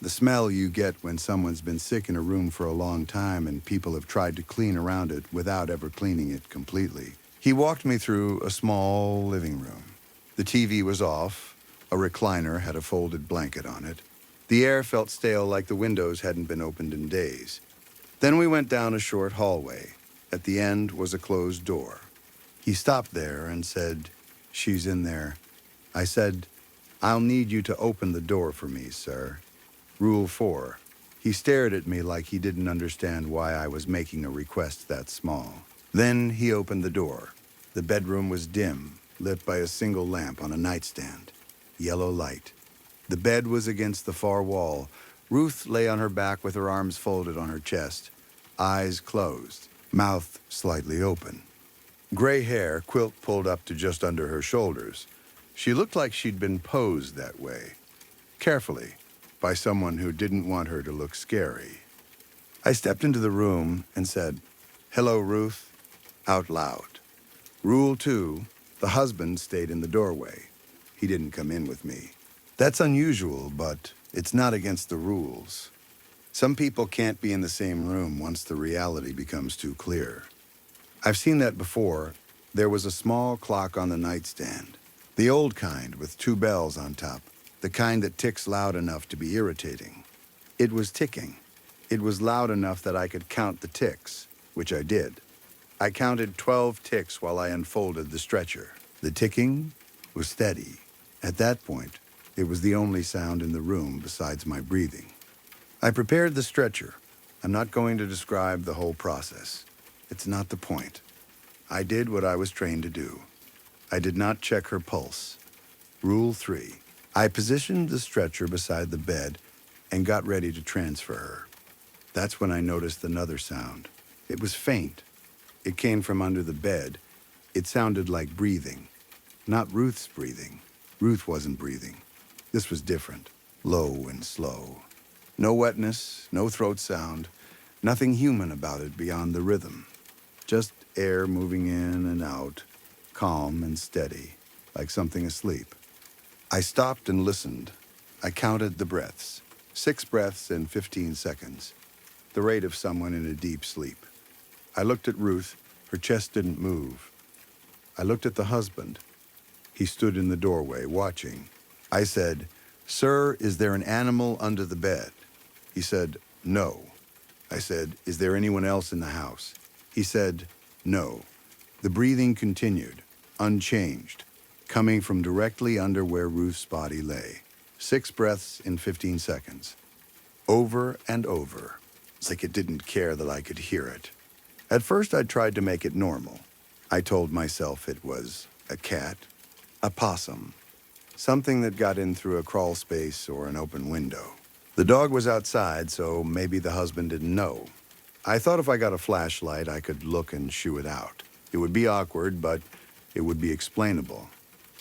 The smell you get when someone's been sick in a room for a long time and people have tried to clean around it without ever cleaning it completely. He walked me through a small living room. The TV was off. A recliner had a folded blanket on it. The air felt stale like the windows hadn't been opened in days. Then we went down a short hallway. At the end was a closed door. He stopped there and said, "She's in there." I said, "I'll need you to open the door for me, sir." Rule 4. He stared at me like he didn't understand why I was making a request that small. Then he opened the door. The bedroom was dim, lit by a single lamp on a nightstand. Yellow light. The bed was against the far wall. Ruth lay on her back with her arms folded on her chest, eyes closed, mouth slightly open. Gray hair, quilt pulled up to just under her shoulders. She looked like she'd been posed that way, carefully, by someone who didn't want her to look scary. I stepped into the room and said, "Hello, Ruth," out loud. Rule 2, the husband stayed in the doorway. He didn't come in with me. That's unusual, but it's not against the rules. Some people can't be in the same room once the reality becomes too clear. I've seen that before. There was a small clock on the nightstand. The old kind with 2 bells on top, the kind that ticks loud enough to be irritating. It was ticking. It was loud enough that I could count the ticks, which I did. I counted 12 ticks while I unfolded the stretcher. The ticking was steady. At that point, it was the only sound in the room besides my breathing. I prepared the stretcher. I'm not going to describe the whole process. It's not the point. I did what I was trained to do. I did not check her pulse. Rule 3. I positioned the stretcher beside the bed and got ready to transfer her. That's when I noticed another sound. It was faint. It came from under the bed. It sounded like breathing. Not Ruth's breathing. Ruth wasn't breathing. This was different. Low and slow. No wetness, no throat sound. Nothing human about it beyond the rhythm. Just air moving in and out, calm and steady, like something asleep. I stopped and listened. I counted the breaths. 6 breaths in 15 seconds. The rate of someone in a deep sleep. I looked at Ruth. Her chest didn't move. I looked at the husband. He stood in the doorway, watching. I said, "Sir, is there an animal under the bed?" He said, "No." I said, "Is there anyone else in the house?" He said, "No." The breathing continued, unchanged, coming from directly under where Ruth's body lay. 6 breaths in 15 seconds. Over and over. It's like it didn't care that I could hear it. At first, I tried to make it normal. I told myself it was a cat, a possum, something that got in through a crawl space or an open window. The dog was outside, so maybe the husband didn't know. I thought if I got a flashlight, I could look and shoo it out. It would be awkward, but it would be explainable.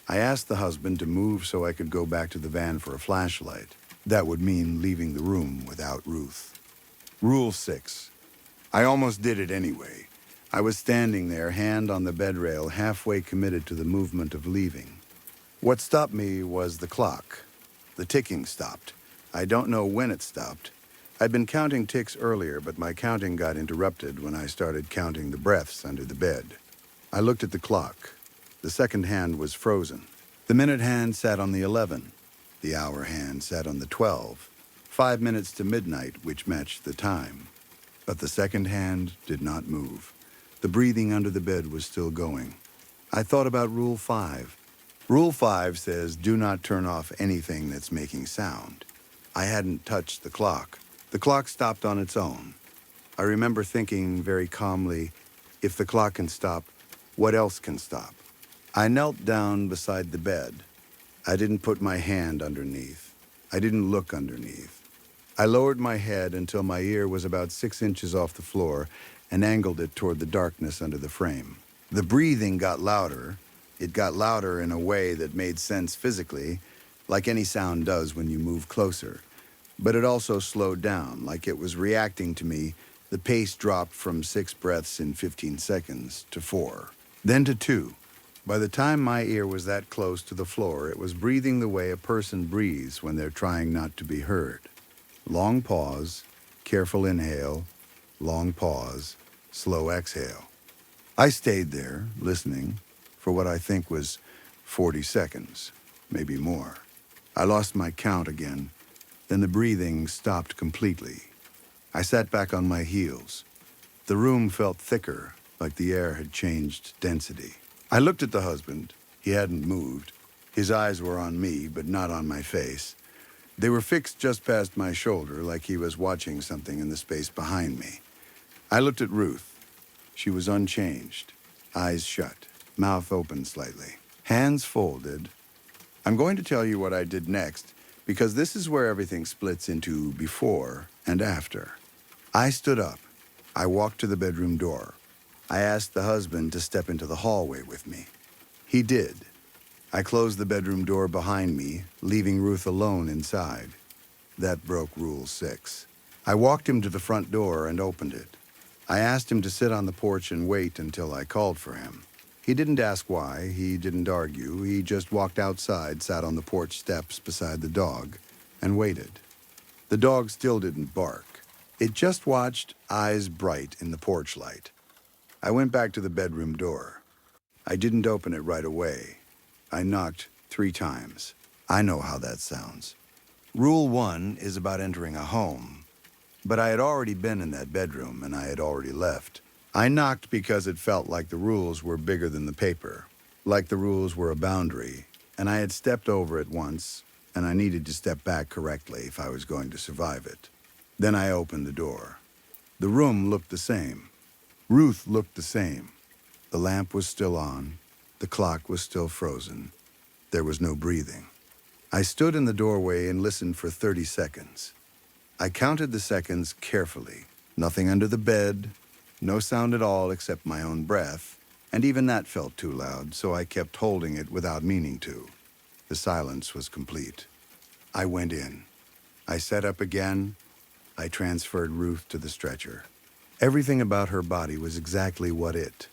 I asked the husband to move so I could go back to the van for a flashlight. That would mean leaving the room without Ruth. Rule 6. I almost did it anyway. I was standing there, hand on the bed rail, halfway committed to the movement of leaving. What stopped me was the clock. The ticking stopped. I don't know when it stopped. I'd been counting ticks earlier, but my counting got interrupted when I started counting the breaths under the bed. I looked at the clock. The second hand was frozen. The minute hand sat on the 11. The hour hand sat on the 12. 5 minutes to midnight, which matched the time. But the second hand did not move. The breathing under the bed was still going. I thought about Rule 5. Rule 5 says, do not turn off anything that's making sound. I hadn't touched the clock. The clock stopped on its own. I remember thinking very calmly, if the clock can stop, what else can stop? I knelt down beside the bed. I didn't put my hand underneath. I didn't look underneath. I lowered my head until my ear was about 6 inches off the floor and angled it toward the darkness under the frame. The breathing got louder. It got louder in a way that made sense physically, like any sound does when you move closer. But it also slowed down, like it was reacting to me. The pace dropped from 6 breaths in 15 seconds to 4, then to 2. By the time my ear was that close to the floor, it was breathing the way a person breathes when they're trying not to be heard. Long pause, careful inhale, long pause, slow exhale. I stayed there, listening, for what I think was 40 seconds, maybe more. I lost my count again. Then the breathing stopped completely. I sat back on my heels. The room felt thicker, like the air had changed density. I looked at the husband. He hadn't moved. His eyes were on me, but not on my face. They were fixed just past my shoulder, like he was watching something in the space behind me. I looked at Ruth. She was unchanged, eyes shut, mouth open slightly, hands folded. I'm going to tell you what I did next, because this is where everything splits into before and after. I stood up. I walked to the bedroom door. I asked the husband to step into the hallway with me. He did. I closed the bedroom door behind me, leaving Ruth alone inside. That broke Rule 6. I walked him to the front door and opened it. I asked him to sit on the porch and wait until I called for him. He didn't ask why, he didn't argue, he just walked outside, sat on the porch steps beside the dog, and waited. The dog still didn't bark. It just watched, eyes bright in the porch light. I went back to the bedroom door. I didn't open it right away. I knocked 3 times. I know how that sounds. Rule 1 is about entering a home, but I had already been in that bedroom and I had already left. I knocked because it felt like the rules were bigger than the paper, like the rules were a boundary, and I had stepped over it once, and I needed to step back correctly if I was going to survive it. Then I opened the door. The room looked the same. Ruth looked the same. The lamp was still on. The clock was still frozen. There was no breathing. I stood in the doorway and listened for 30 seconds. I counted the seconds carefully. Nothing under the bed, No sound at all except my own breath, and even that felt too loud, so I kept holding it without meaning to. The silence was complete. I went in. I sat up again. I transferred Ruth to the stretcher. Everything about her body was exactly what it